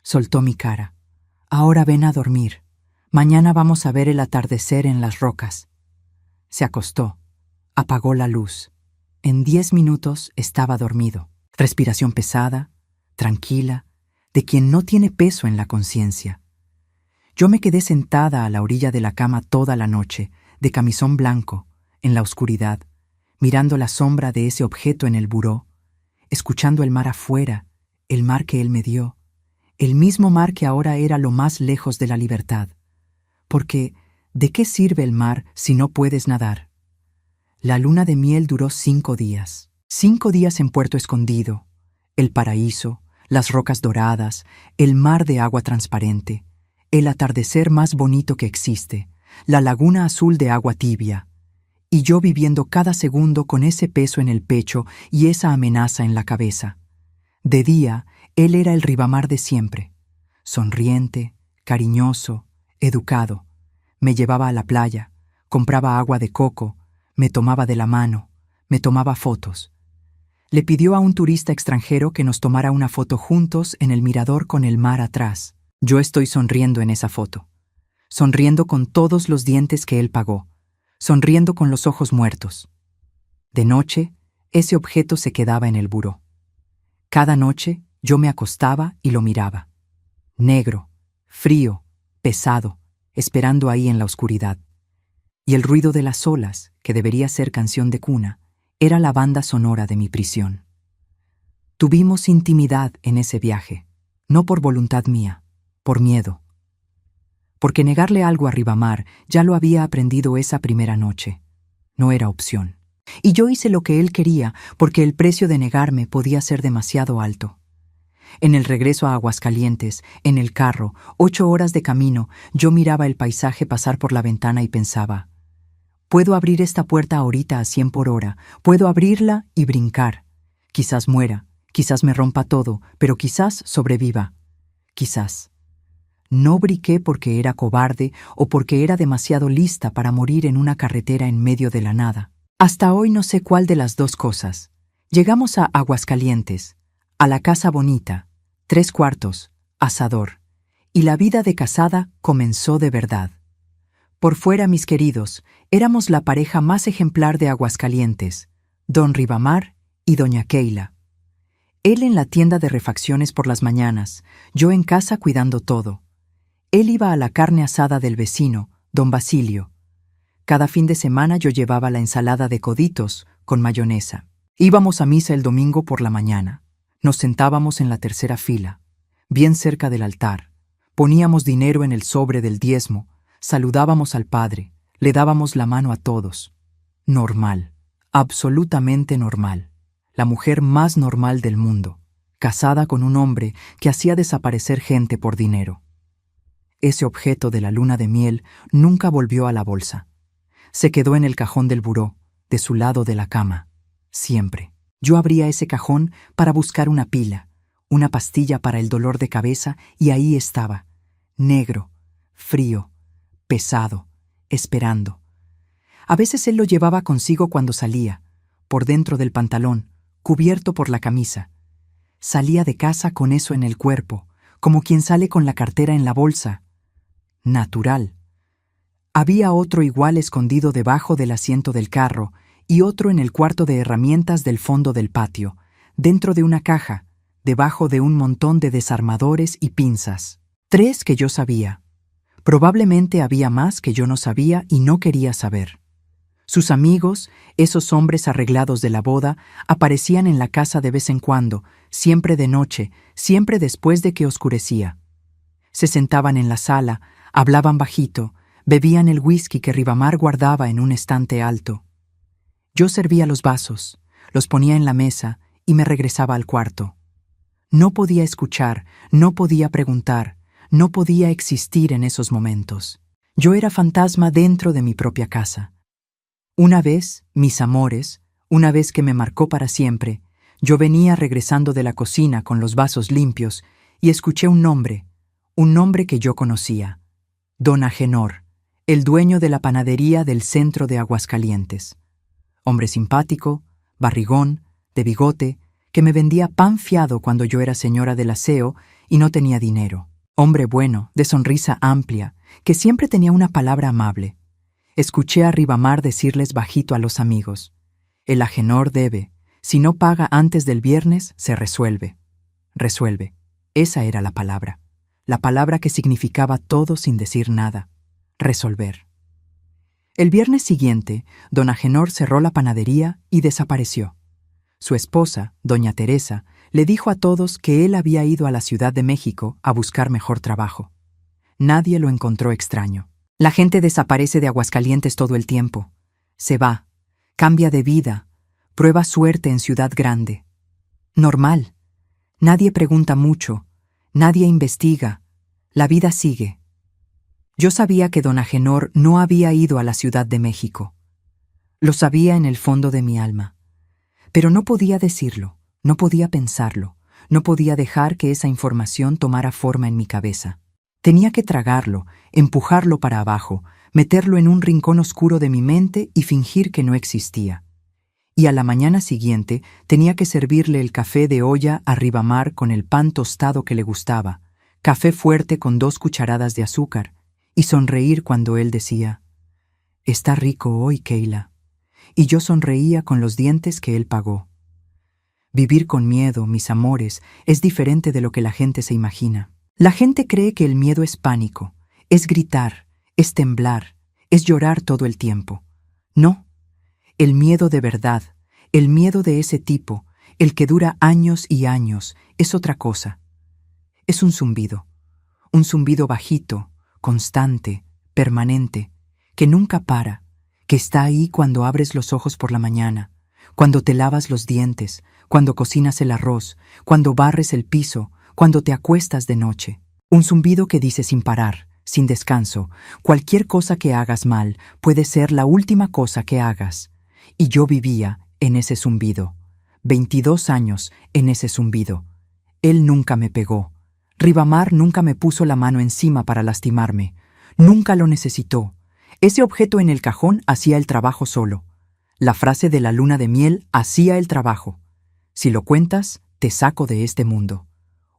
Soltó mi cara. Ahora ven a dormir. Mañana vamos a ver el atardecer en las rocas. Se acostó. Apagó la luz. En 10 minutos estaba dormido. Respiración pesada, tranquila, de quien no tiene peso en la conciencia. Yo me quedé sentada a la orilla de la cama toda la noche, de camisón blanco, en la oscuridad, mirando la sombra de ese objeto en el buró, escuchando el mar afuera, el mar que él me dio, el mismo mar que ahora era lo más lejos de la libertad. Porque, ¿de qué sirve el mar si no puedes nadar? La luna de miel duró 5 días. 5 días en Puerto Escondido, el paraíso, las rocas doradas, el mar de agua transparente, el atardecer más bonito que existe, la laguna azul de agua tibia, y yo viviendo cada segundo con ese peso en el pecho y esa amenaza en la cabeza. De día, él era el Ribamar de siempre, sonriente, cariñoso, educado. Me llevaba a la playa, compraba agua de coco, me tomaba de la mano, me tomaba fotos. Le pidió a un turista extranjero que nos tomara una foto juntos en el mirador con el mar atrás. Yo estoy sonriendo en esa foto, sonriendo con todos los dientes que él pagó, sonriendo con los ojos muertos. De noche, ese objeto se quedaba en el buró. Cada noche yo me acostaba y lo miraba. Negro, frío, pesado, esperando ahí en la oscuridad. Y el ruido de las olas, que debería ser canción de cuna, era la banda sonora de mi prisión. Tuvimos intimidad en ese viaje, no por voluntad mía, por miedo. Porque negarle algo a Ribamar ya lo había aprendido esa primera noche. No era opción. Y yo hice lo que él quería porque el precio de negarme podía ser demasiado alto. En el regreso a Aguascalientes, en el carro, 8 horas de camino, yo miraba el paisaje pasar por la ventana y pensaba, puedo abrir esta puerta ahorita a 100 por hora, puedo abrirla y brincar. Quizás muera, quizás me rompa todo, pero quizás sobreviva. Quizás. No brinqué porque era cobarde o porque era demasiado lista para morir en una carretera en medio de la nada. Hasta hoy no sé cuál de las dos cosas. Llegamos a Aguascalientes, a la casa bonita, 3 cuartos, asador, y la vida de casada comenzó de verdad. Por fuera, mis queridos, éramos la pareja más ejemplar de Aguascalientes, don Ribamar y doña Keila. Él en la tienda de refacciones por las mañanas, yo en casa cuidando todo. Él iba a la carne asada del vecino, don Basilio. Cada fin de semana yo llevaba la ensalada de coditos con mayonesa. Íbamos a misa el domingo por la mañana. Nos sentábamos en la tercera fila, bien cerca del altar. Poníamos dinero en el sobre del diezmo, saludábamos al Padre, le dábamos la mano a todos. Normal, absolutamente normal. La mujer más normal del mundo, casada con un hombre que hacía desaparecer gente por dinero. Ese objeto de la luna de miel nunca volvió a la bolsa. Se quedó en el cajón del buró, de su lado de la cama. Siempre. Yo abría ese cajón para buscar una pila, una pastilla para el dolor de cabeza, y ahí estaba, negro, frío, pesado, esperando. A veces él lo llevaba consigo cuando salía, por dentro del pantalón, cubierto por la camisa. Salía de casa con eso en el cuerpo, como quien sale con la cartera en la bolsa. Natural. Había otro igual escondido debajo del asiento del carro y otro en el cuarto de herramientas del fondo del patio, dentro de una caja, debajo de un montón de desarmadores y pinzas. 3 que yo sabía. Probablemente había más que yo no sabía y no quería saber. Sus amigos, esos hombres arreglados de la boda, aparecían en la casa de vez en cuando, siempre de noche, siempre después de que oscurecía. Se sentaban en la sala, hablaban bajito, bebían el whisky que Ribamar guardaba en un estante alto. Yo servía los vasos, los ponía en la mesa y me regresaba al cuarto. No podía escuchar, no podía preguntar, no podía existir en esos momentos. Yo era fantasma dentro de mi propia casa. Una vez, mis amores, una vez que me marcó para siempre, yo venía regresando de la cocina con los vasos limpios y escuché un nombre que yo conocía. Don Agenor, el dueño de la panadería del centro de Aguascalientes. Hombre simpático, barrigón, de bigote, que me vendía pan fiado cuando yo era señora del aseo y no tenía dinero. Hombre bueno, de sonrisa amplia, que siempre tenía una palabra amable. Escuché a Ribamar decirles bajito a los amigos: el Agenor debe, si no paga antes del viernes, se resuelve. Resuelve. Esa era la palabra que significaba todo sin decir nada. Resolver. El viernes siguiente, don Agenor cerró la panadería y desapareció. Su esposa, doña Teresa, le dijo a todos que él había ido a la Ciudad de México a buscar mejor trabajo. Nadie lo encontró extraño. La gente desaparece de Aguascalientes todo el tiempo. Se va, cambia de vida, prueba suerte en ciudad grande. Normal. Nadie pregunta mucho, nadie investiga, la vida sigue. Yo sabía que don Agenor no había ido a la Ciudad de México. Lo sabía en el fondo de mi alma. Pero no podía decirlo, no podía pensarlo, no podía dejar que esa información tomara forma en mi cabeza. Tenía que tragarlo, empujarlo para abajo, meterlo en un rincón oscuro de mi mente y fingir que no existía. Y a la mañana siguiente tenía que servirle el café de olla a Ribamar con el pan tostado que le gustaba, café fuerte con 2 cucharadas de azúcar, y sonreír cuando él decía, «Está rico hoy, Keila». Y yo sonreía con los dientes que él pagó. Vivir con miedo, mis amores, es diferente de lo que la gente se imagina. La gente cree que el miedo es pánico, es gritar, es temblar, es llorar todo el tiempo. No. El miedo de verdad, el miedo de ese tipo, el que dura años y años, es otra cosa. Es un zumbido bajito, constante, permanente, que nunca para, que está ahí cuando abres los ojos por la mañana, cuando te lavas los dientes, cuando cocinas el arroz, cuando barres el piso, cuando te acuestas de noche. Un zumbido que dice sin parar, sin descanso, cualquier cosa que hagas mal puede ser la última cosa que hagas. Y yo vivía en ese zumbido, 22 años en ese zumbido. Él nunca me pegó. Ribamar nunca me puso la mano encima para lastimarme. Nunca lo necesitó. Ese objeto en el cajón hacía el trabajo solo. La frase de la luna de miel hacía el trabajo. Si lo cuentas, te saco de este mundo.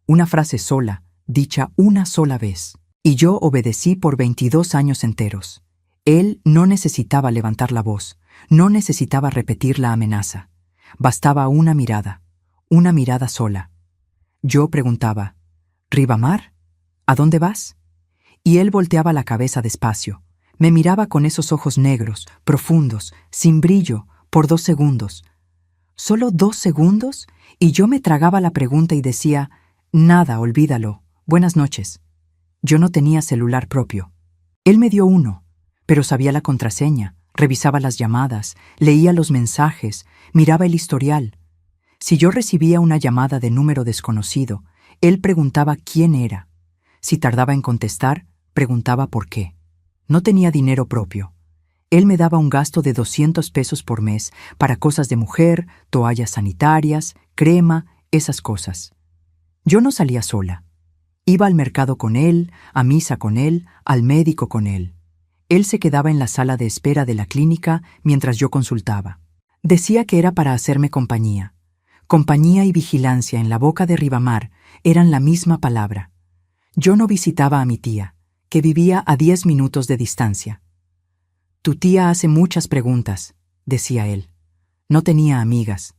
Una frase sola, dicha una sola vez. Y yo obedecí por 22 años enteros. Él no necesitaba levantar la voz, no necesitaba repetir la amenaza. Bastaba una mirada sola. Yo preguntaba, «¿Ribamar? ¿A dónde vas?» Y él volteaba la cabeza despacio. Me miraba con esos ojos negros, profundos, sin brillo, por 2 segundos. ¿Solo 2 segundos? Y yo me tragaba la pregunta y decía, «Nada, olvídalo. Buenas noches». Yo no tenía celular propio. Él me dio uno, pero sabía la contraseña, revisaba las llamadas, leía los mensajes, miraba el historial. Si yo recibía una llamada de número desconocido, él preguntaba quién era. Si tardaba en contestar, preguntaba por qué. No tenía dinero propio. Él me daba un gasto de 200 pesos por mes para cosas de mujer, toallas sanitarias, crema, esas cosas. Yo no salía sola. Iba al mercado con él, a misa con él, al médico con él. Él se quedaba en la sala de espera de la clínica mientras yo consultaba. Decía que era para hacerme compañía. Compañía y vigilancia en la boca de Ribamar eran la misma palabra. Yo no visitaba a mi tía, que vivía a 10 minutos de distancia. «Tu tía hace muchas preguntas», decía él. No tenía amigas.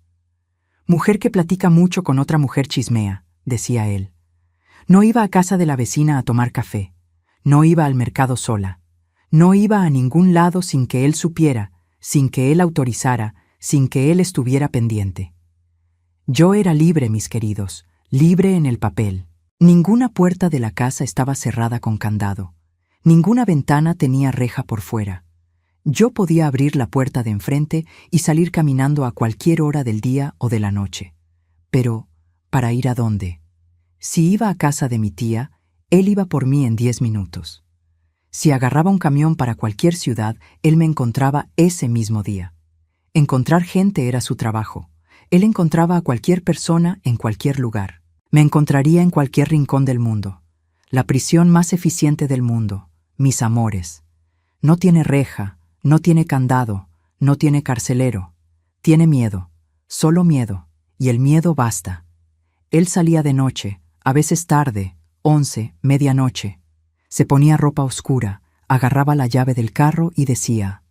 «Mujer que platica mucho con otra mujer chismea», decía él. No iba a casa de la vecina a tomar café. No iba al mercado sola. No iba a ningún lado sin que él supiera, sin que él autorizara, sin que él estuviera pendiente. Yo era libre, mis queridos, libre en el papel. Ninguna puerta de la casa estaba cerrada con candado. Ninguna ventana tenía reja por fuera. Yo podía abrir la puerta de enfrente y salir caminando a cualquier hora del día o de la noche. Pero, ¿para ir a dónde? Si iba a casa de mi tía, él iba por mí en 10 minutos. Si agarraba un camión para cualquier ciudad, él me encontraba ese mismo día. Encontrar gente era su trabajo. Él encontraba a cualquier persona en cualquier lugar. Me encontraría en cualquier rincón del mundo. La prisión más eficiente del mundo, mis amores. No tiene reja, no tiene candado, no tiene carcelero. Tiene miedo, solo miedo, y el miedo basta. Él salía de noche, a veces tarde, 11, medianoche. Se ponía ropa oscura, agarraba la llave del carro y decía,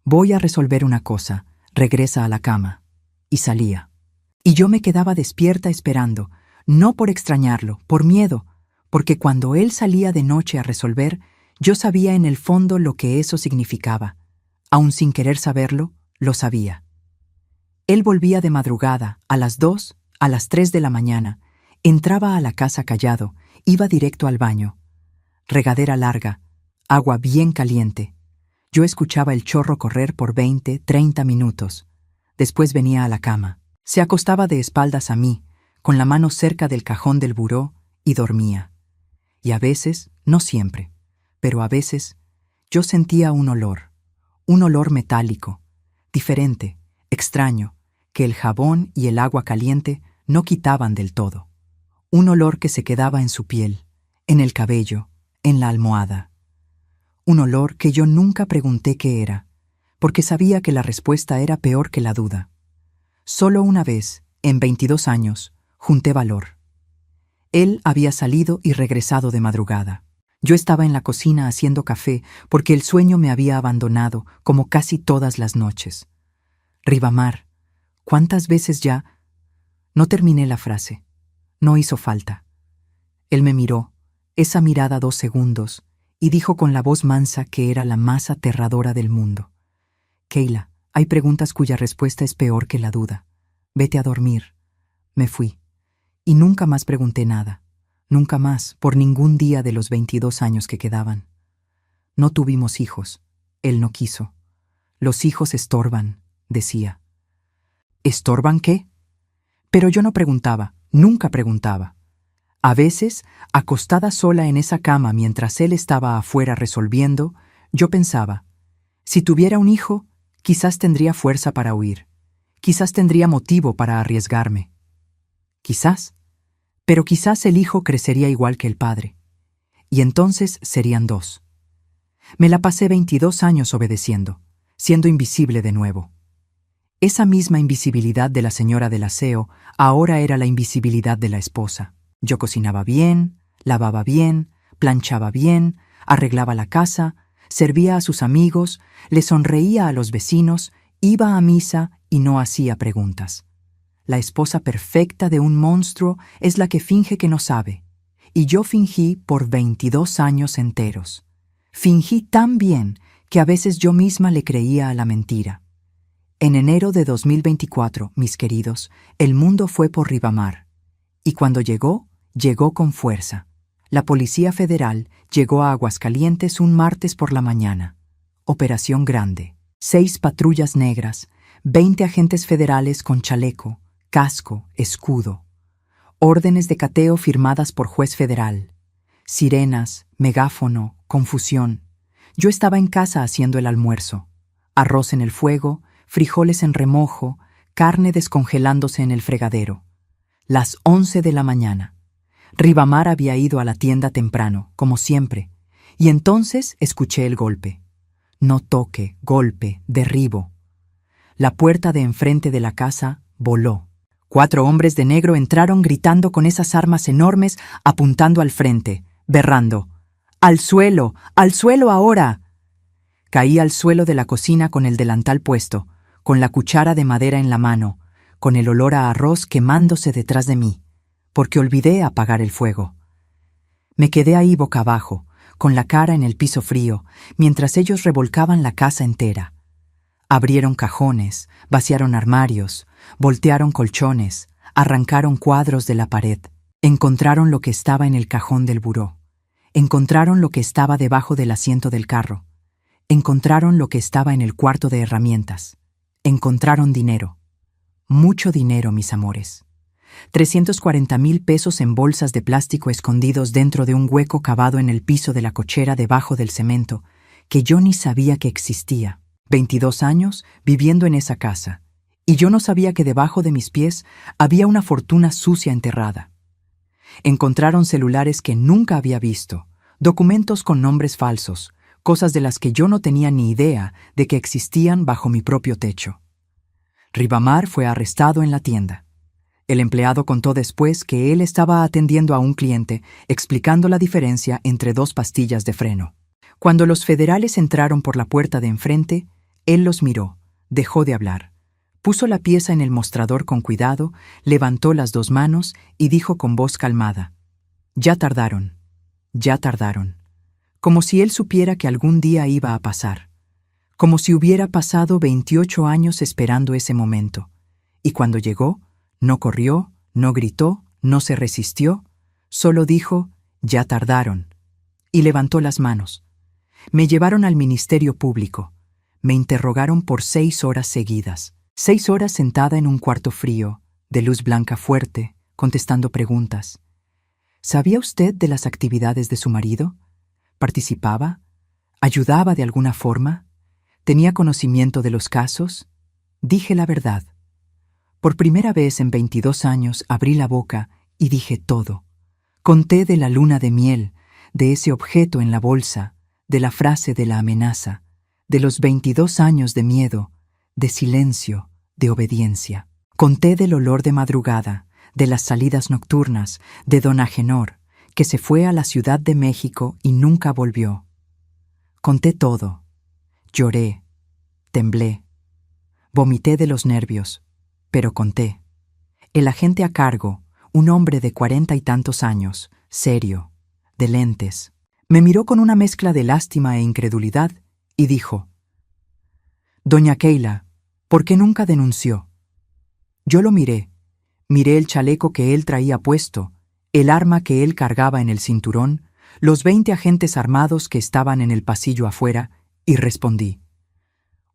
«Voy a resolver una cosa, regresa a la cama». Y salía. Y yo me quedaba despierta esperando, no por extrañarlo, por miedo, porque cuando él salía de noche a resolver, yo sabía en el fondo lo que eso significaba. Aun sin querer saberlo, lo sabía. Él volvía de madrugada, a las 2, a las 3 de la mañana, entraba a la casa callado, iba directo al baño. Regadera larga, agua bien caliente. Yo escuchaba el chorro correr por 20, 30 minutos. Después venía a la cama. Se acostaba de espaldas a mí, con la mano cerca del cajón del buró, y dormía. Y a veces, no siempre, pero a veces, yo sentía un olor metálico, diferente, extraño, que el jabón y el agua caliente no quitaban del todo. Un olor que se quedaba en su piel, en el cabello, en la almohada. Un olor que yo nunca pregunté qué era, porque sabía que la respuesta era peor que la duda. Solo una vez, en 22 años, junté valor. Él había salido y regresado de madrugada. Yo estaba en la cocina haciendo café porque el sueño me había abandonado, como casi todas las noches. Ribamar, ¿cuántas veces ya? No terminé la frase. No hizo falta. Él me miró, esa mirada 2 segundos, y dijo con la voz mansa que era la más aterradora del mundo. Keila, hay preguntas cuya respuesta es peor que la duda. Vete a dormir. Me fui. Y nunca más pregunté nada. Nunca más, por ningún día de los 22 años que quedaban. No tuvimos hijos. Él no quiso. Los hijos estorban, decía. ¿Estorban qué? Pero yo no preguntaba, nunca preguntaba. A veces, acostada sola en esa cama mientras él estaba afuera resolviendo, yo pensaba, si tuviera un hijo, quizás tendría fuerza para huir. Quizás tendría motivo para arriesgarme. Quizás. Pero quizás el hijo crecería igual que el padre. Y entonces serían 2. Me la pasé 22 años obedeciendo, siendo invisible de nuevo. Esa misma invisibilidad de la señora del aseo ahora era la invisibilidad de la esposa. Yo cocinaba bien, lavaba bien, planchaba bien, arreglaba la casa, servía a sus amigos, le sonreía a los vecinos, iba a misa y no hacía preguntas. La esposa perfecta de un monstruo es la que finge que no sabe. Y yo fingí por 22 años enteros. Fingí tan bien que a veces yo misma le creía a la mentira. En enero de 2024, mis queridos, el mundo fue por Ribamar. Y cuando llegó, llegó con fuerza. La Policía Federal llegó a Aguascalientes un martes por la mañana. Operación grande. 6 patrullas negras, 20 agentes federales con chaleco, casco, escudo. Órdenes de cateo firmadas por juez federal. Sirenas, megáfono, confusión. Yo estaba en casa haciendo el almuerzo. Arroz en el fuego, frijoles en remojo, carne descongelándose en el fregadero. Las 11 de la mañana. Ribamar había ido a la tienda temprano, como siempre, y entonces escuché el golpe. No toque, golpe, derribo. La puerta de enfrente de la casa voló. 4 hombres de negro entraron gritando con esas armas enormes, apuntando al frente, berrando. ¡Al suelo! ¡Al suelo ahora! Caí al suelo de la cocina con el delantal puesto, con la cuchara de madera en la mano, con el olor a arroz quemándose detrás de mí, porque olvidé apagar el fuego. Me quedé ahí boca abajo, con la cara en el piso frío, mientras ellos revolcaban la casa entera. Abrieron cajones, vaciaron armarios, voltearon colchones, arrancaron cuadros de la pared, encontraron lo que estaba en el cajón del buró, encontraron lo que estaba debajo del asiento del carro, encontraron lo que estaba en el cuarto de herramientas, encontraron dinero. Mucho dinero, mis amores. 340,000 pesos en bolsas de plástico escondidos dentro de un hueco cavado en el piso de la cochera debajo del cemento, que yo ni sabía que existía. 22 años viviendo en esa casa, y yo no sabía que debajo de mis pies había una fortuna sucia enterrada. Encontraron celulares que nunca había visto, documentos con nombres falsos, cosas de las que yo no tenía ni idea de que existían bajo mi propio techo. Ribamar fue arrestado en la tienda. El empleado contó después que él estaba atendiendo a un cliente, explicando la diferencia entre 2 pastillas de freno. Cuando los federales entraron por la puerta de enfrente, él los miró, dejó de hablar. Puso la pieza en el mostrador con cuidado, levantó las 2 manos y dijo con voz calmada: «Ya tardaron, como si él supiera que algún día iba a pasar, como si hubiera pasado 28 años esperando ese momento. Y cuando llegó, no corrió, no gritó, no se resistió, solo dijo, «Ya tardaron», y levantó las manos. Me llevaron al Ministerio Público. Me interrogaron por 6 horas seguidas. 6 horas sentada en un cuarto frío, de luz blanca fuerte, contestando preguntas. ¿Sabía usted de las actividades de su marido? ¿Participaba? ¿Ayudaba de alguna forma? ¿Tenía conocimiento de los casos? Dije la verdad. Por primera vez en 22 años abrí la boca y dije todo. Conté de la luna de miel, de ese objeto en la bolsa, de la frase de la amenaza, de los 22 años de miedo, de silencio, de obediencia. Conté del olor de madrugada, de las salidas nocturnas, de don Agenor, que se fue a la Ciudad de México y nunca volvió. Conté todo. Lloré, temblé, vomité de los nervios, pero conté. El agente a cargo, un hombre de 40 y tantos años, serio, de lentes, me miró con una mezcla de lástima e incredulidad y dijo: «Doña Keila, ¿por qué nunca denunció?» Yo lo miré el chaleco que él traía puesto, el arma que él cargaba en el cinturón, los 20 agentes armados que estaban en el pasillo afuera, y respondí: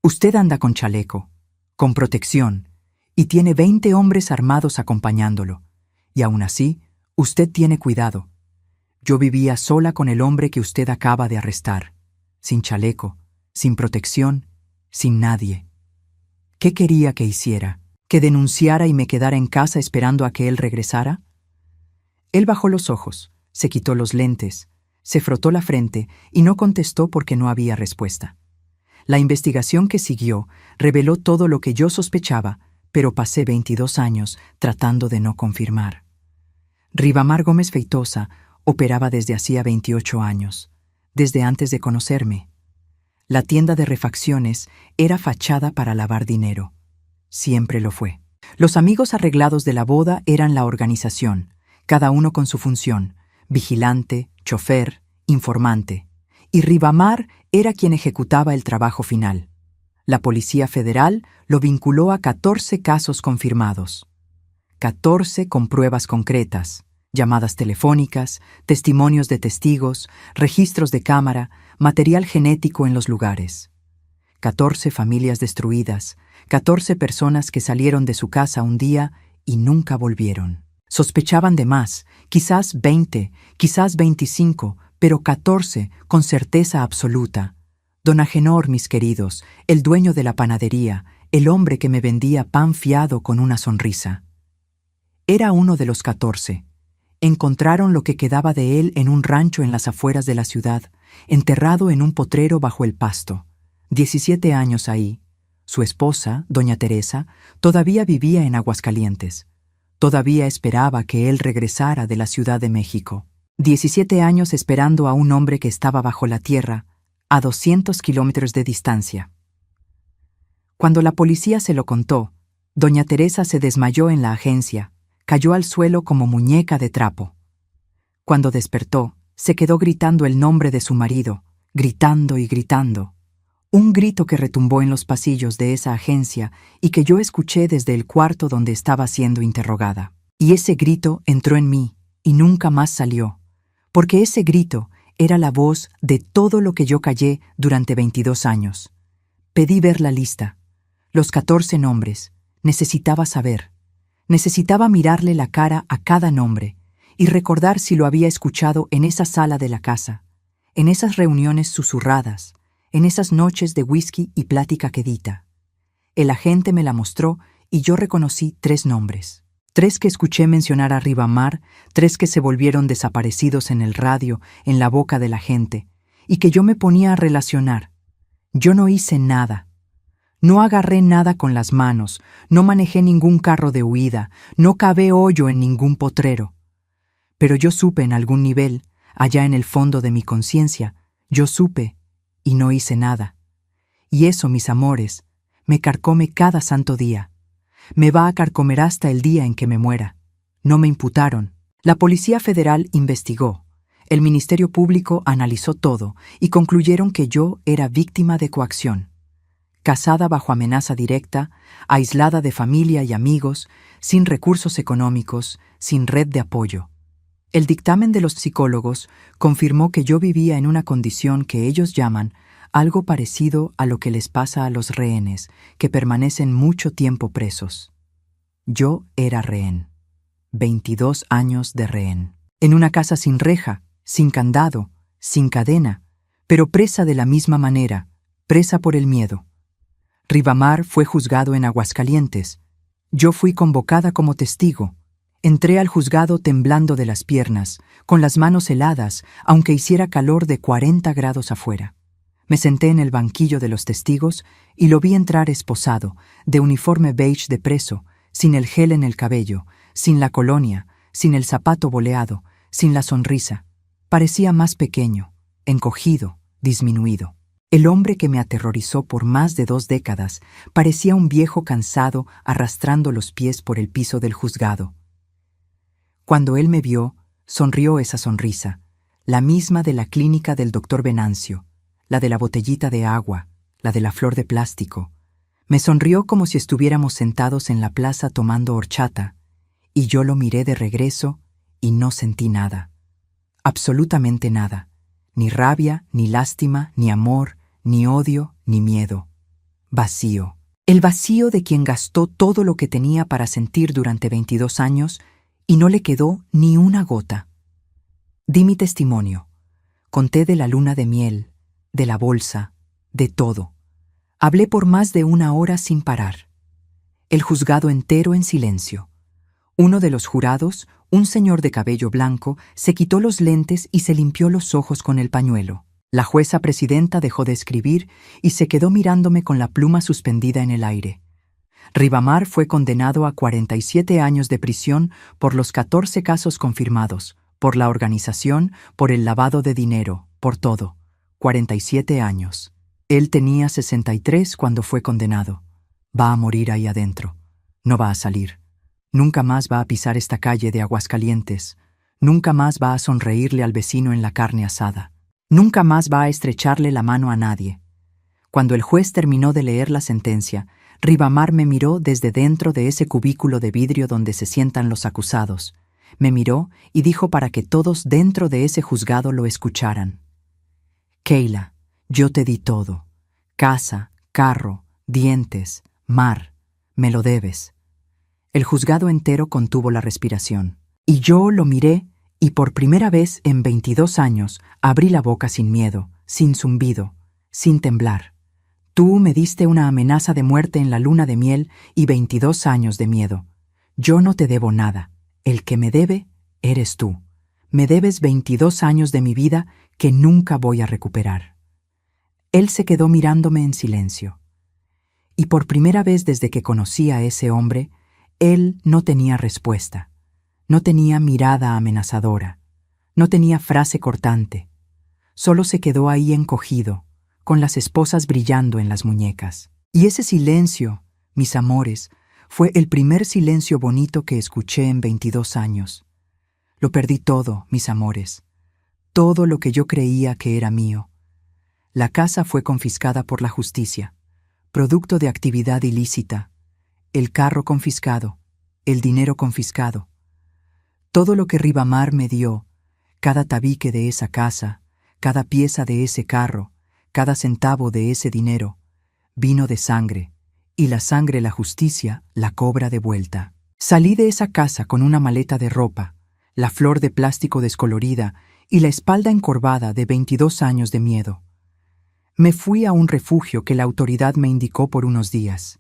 «Usted anda con chaleco, con protección, y tiene 20 hombres armados acompañándolo, y aún así, usted tiene cuidado. Yo vivía sola con el hombre que usted acaba de arrestar, sin chaleco, sin protección, sin nadie. ¿Qué quería que hiciera? ¿Que denunciara y me quedara en casa esperando a que él regresara?» Él bajó los ojos, se quitó los lentes, se frotó la frente y no contestó porque no había respuesta. La investigación que siguió reveló todo lo que yo sospechaba, pero pasé 22 años tratando de no confirmar. Ribamar Gómez Feitosa operaba desde hacía 28 años, desde antes de conocerme. La tienda de refacciones era fachada para lavar dinero. Siempre lo fue. Los amigos arreglados de la boda eran la organización, cada uno con su función: vigilante, chofer, informante. Y Ribamar era quien ejecutaba el trabajo final. La Policía Federal lo vinculó a 14 casos confirmados. 14 con pruebas concretas, llamadas telefónicas, testimonios de testigos, registros de cámara, material genético en los lugares. 14 familias destruidas, 14 personas que salieron de su casa un día y nunca volvieron. Sospechaban de más, quizás 20, quizás 25, pero 14 con certeza absoluta. Don Agenor, mis queridos, el dueño de la panadería, el hombre que me vendía pan fiado con una sonrisa. Era uno de los 14. Encontraron lo que quedaba de él en un rancho en las afueras de la ciudad, enterrado en un potrero bajo el pasto. 17 años ahí. Su esposa, doña Teresa, todavía vivía en Aguascalientes. Todavía esperaba que él regresara de la Ciudad de México. 17 años esperando a un hombre que estaba bajo la tierra, a 200 kilómetros de distancia. Cuando la policía se lo contó, doña Teresa se desmayó en la agencia, cayó al suelo como muñeca de trapo. Cuando despertó, se quedó gritando el nombre de su marido, gritando y gritando. Un grito que retumbó en los pasillos de esa agencia y que yo escuché desde el cuarto donde estaba siendo interrogada. Y ese grito entró en mí y nunca más salió, porque ese grito era la voz de todo lo que yo callé durante 22 años. Pedí ver la lista, los 14 nombres. Necesitaba saber. Necesitaba mirarle la cara a cada nombre y recordar si lo había escuchado en esa sala de la casa, en esas reuniones susurradas, en esas noches de whisky y plática quedita. El agente me la mostró y yo reconocí 3 nombres. 3 que escuché mencionar a Ribamar, 3 que se volvieron desaparecidos en el radio, en la boca de la gente, y que yo me ponía a relacionar. Yo no hice nada. No agarré nada con las manos, no manejé ningún carro de huida, no cavé hoyo en ningún potrero. Pero yo supe en algún nivel, allá en el fondo de mi conciencia, yo supe y no hice nada. Y eso, mis amores, me carcome cada santo día. Me va a carcomer hasta el día en que me muera. No me imputaron. La Policía Federal investigó. El Ministerio Público analizó todo y concluyeron que yo era víctima de coacción. casada bajo amenaza directa, aislada de familia y amigos, sin recursos económicos, sin red de apoyo. El dictamen de los psicólogos confirmó que yo vivía en una condición que ellos llaman algo parecido a lo que les pasa a los rehenes, que permanecen mucho tiempo presos. Yo era rehén. 22 años de rehén. En una casa sin reja, sin candado, sin cadena, pero presa de la misma manera, presa por el miedo. Rivamar fue juzgado en Aguascalientes. Yo fui convocada como testigo. Entré al juzgado temblando de las piernas, con las manos heladas, aunque hiciera calor de 40 grados afuera. Me senté en el banquillo de los testigos y lo vi entrar esposado, de uniforme beige de preso, sin el gel en el cabello, sin la colonia, sin el zapato boleado, sin la sonrisa. Parecía más pequeño, encogido, disminuido. El hombre que me aterrorizó por más de 2 décadas parecía un viejo cansado arrastrando los pies por el piso del juzgado. Cuando él me vio, sonrió esa sonrisa, la misma de la clínica del doctor Venancio, la de la botellita de agua, la de la flor de plástico. Me sonrió como si estuviéramos sentados en la plaza tomando horchata, y yo lo miré de regreso y no sentí nada. Absolutamente nada. Ni rabia, ni lástima, ni amor, ni odio, ni miedo. Vacío. El vacío de quien gastó todo lo que tenía para sentir durante 22 años y no le quedó ni una gota. Di mi testimonio. Conté de la luna de miel, de la bolsa, de todo. Hablé por más de 1 hora sin parar. El juzgado entero en silencio. Uno de los jurados, un señor de cabello blanco, se quitó los lentes y se limpió los ojos con el pañuelo. La jueza presidenta dejó de escribir y se quedó mirándome con la pluma suspendida en el aire. Rivamar fue condenado a 47 años de prisión por los 14 casos confirmados, por la organización, por el lavado de dinero, por todo. 47 años. Él tenía 63 cuando fue condenado. Va a morir ahí adentro. No va a salir. Nunca más va a pisar esta calle de Aguascalientes. Nunca más va a sonreírle al vecino en la carne asada. Nunca más va a estrecharle la mano a nadie. Cuando el juez terminó de leer la sentencia, Rivamar me miró desde dentro de ese cubículo de vidrio donde se sientan los acusados. Me miró y dijo para que todos dentro de ese juzgado lo escucharan. Keila, yo te di todo. Casa, carro, dientes, mar. Me lo debes. El juzgado entero contuvo la respiración. Y yo lo miré y por primera vez en 22 años abrí la boca sin miedo, sin zumbido, sin temblar. Tú me diste una amenaza de muerte en la luna de miel y 22 años de miedo. Yo no te debo nada. El que me debe eres tú. Me debes 22 años de mi vida que nunca voy a recuperar. Él se quedó mirándome en silencio. Y por primera vez desde que conocí a ese hombre, él no tenía respuesta. No tenía mirada amenazadora. No tenía frase cortante. Solo se quedó ahí encogido, con las esposas brillando en las muñecas. Y ese silencio, mis amores, fue el primer silencio bonito que escuché en 22 años. Lo perdí todo, mis amores. Todo lo que yo creía que era mío. La casa fue confiscada por la justicia, producto de actividad ilícita. El carro confiscado, el dinero confiscado. Todo lo que Rivamar me dio, cada tabique de esa casa, cada pieza de ese carro, cada centavo de ese dinero, vino de sangre, y la sangre la justicia la cobra de vuelta. Salí de esa casa con una maleta de ropa, la flor de plástico descolorida y la espalda encorvada de 22 años de miedo. Me fui a un refugio que la autoridad me indicó por unos días.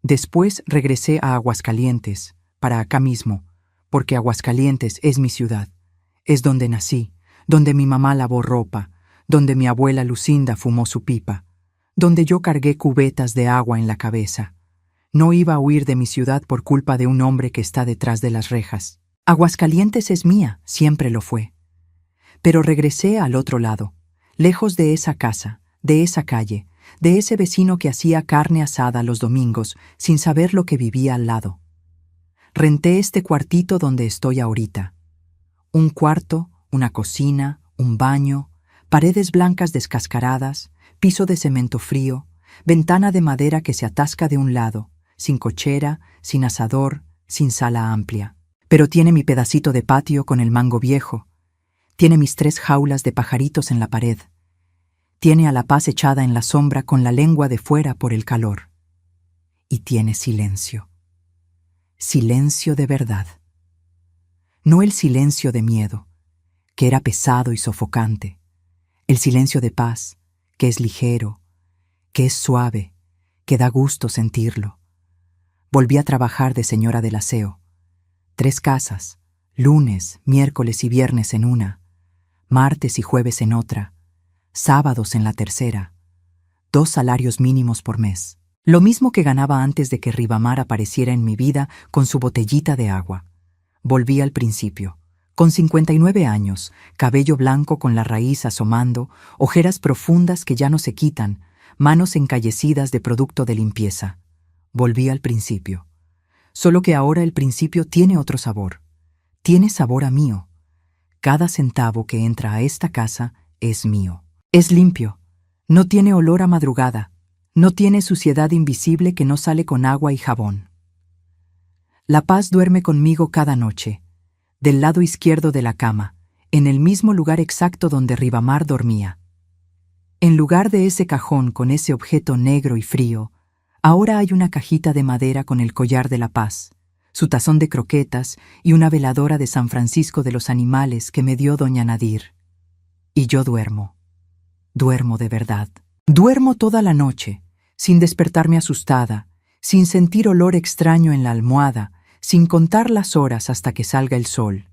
Después regresé a Aguascalientes, para acá mismo, porque Aguascalientes es mi ciudad. Es donde nací, donde mi mamá lavó ropa, donde mi abuela Lucinda fumó su pipa, donde yo cargué cubetas de agua en la cabeza. No iba a huir de mi ciudad por culpa de un hombre que está detrás de las rejas. Aguascalientes es mía, siempre lo fue. Pero regresé al otro lado, lejos de esa casa, de esa calle, de ese vecino que hacía carne asada los domingos sin saber lo que vivía al lado. Renté este cuartito donde estoy ahorita. Un cuarto, una cocina, un baño, paredes blancas descascaradas, piso de cemento frío, ventana de madera que se atasca de un lado, sin cochera, sin asador, sin sala amplia. Pero tiene mi pedacito de patio con el mango viejo, tiene mis 3 jaulas de pajaritos en la pared, tiene a La Paz echada en la sombra con la lengua de fuera por el calor. Y tiene silencio. Silencio de verdad. No el silencio de miedo, que era pesado y sofocante. El silencio de paz, que es ligero, que es suave, que da gusto sentirlo. Volví a trabajar de señora del aseo. 3 casas, lunes, miércoles y viernes en una, martes y jueves en otra, sábados en la tercera, 2 salarios mínimos por mes. Lo mismo que ganaba antes de que Ribamar apareciera en mi vida con su botellita de agua. Volví al principio, con 59 años, cabello blanco con la raíz asomando, ojeras profundas que ya no se quitan, manos encallecidas de producto de limpieza. Volví al principio. Solo que ahora el principio tiene otro sabor. Tiene sabor a mío. Cada centavo que entra a esta casa es mío. Es limpio. No tiene olor a madrugada. No tiene suciedad invisible que no sale con agua y jabón. La Paz duerme conmigo cada noche, del lado izquierdo de la cama, en el mismo lugar exacto donde Ribamar dormía. En lugar de ese cajón con ese objeto negro y frío, ahora hay una cajita de madera con el collar de La Paz, su tazón de croquetas y una veladora de San Francisco de los Animales que me dio doña Nadir. Y yo duermo. Duermo de verdad. Duermo toda la noche, sin despertarme asustada, sin sentir olor extraño en la almohada, sin contar las horas hasta que salga el sol.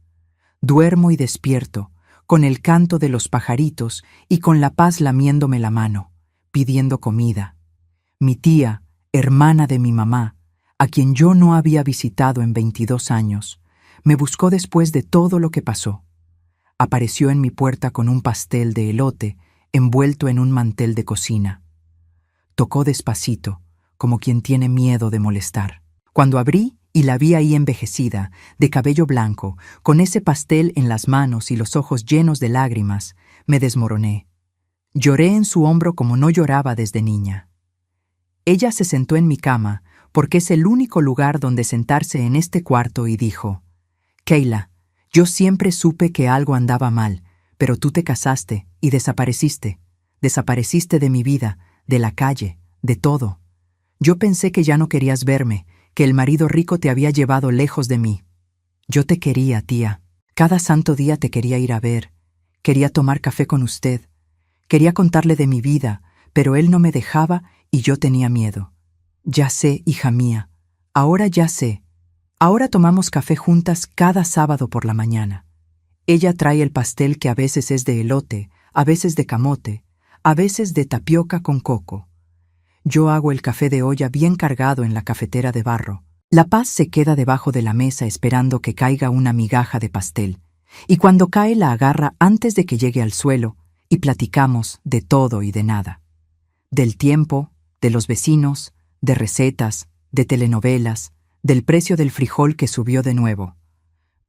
Duermo y despierto, con el canto de los pajaritos y con La Paz lamiéndome la mano, pidiendo comida. Mi tía, hermana de mi mamá, a quien yo no había visitado en 22 años, me buscó después de todo lo que pasó. Apareció en mi puerta con un pastel de elote envuelto en un mantel de cocina. Tocó despacito, como quien tiene miedo de molestar. Cuando abrí y la vi ahí envejecida, de cabello blanco, con ese pastel en las manos y los ojos llenos de lágrimas, me desmoroné. Lloré en su hombro como no lloraba desde niña. Ella se sentó en mi cama, porque es el único lugar donde sentarse en este cuarto, y dijo: «Keila, yo siempre supe que algo andaba mal, pero tú te casaste y desapareciste. Desapareciste de mi vida, de la calle, de todo. Yo pensé que ya no querías verme, que el marido rico te había llevado lejos de mí. Yo te quería, tía. Cada santo día te quería ir a ver. Quería tomar café con usted. Quería contarle de mi vida, pero él no me dejaba y yo tenía miedo. Ya sé, hija mía. Ahora ya sé. Ahora tomamos café juntas cada sábado por la mañana. Ella trae el pastel que a veces es de elote, a veces de camote, a veces de tapioca con coco. Yo hago el café de olla bien cargado en la cafetera de barro. La Paz se queda debajo de la mesa esperando que caiga una migaja de pastel, y cuando cae la agarra antes de que llegue al suelo, y platicamos de todo y de nada. Del tiempo, de los vecinos, de recetas, de telenovelas, del precio del frijol que subió de nuevo.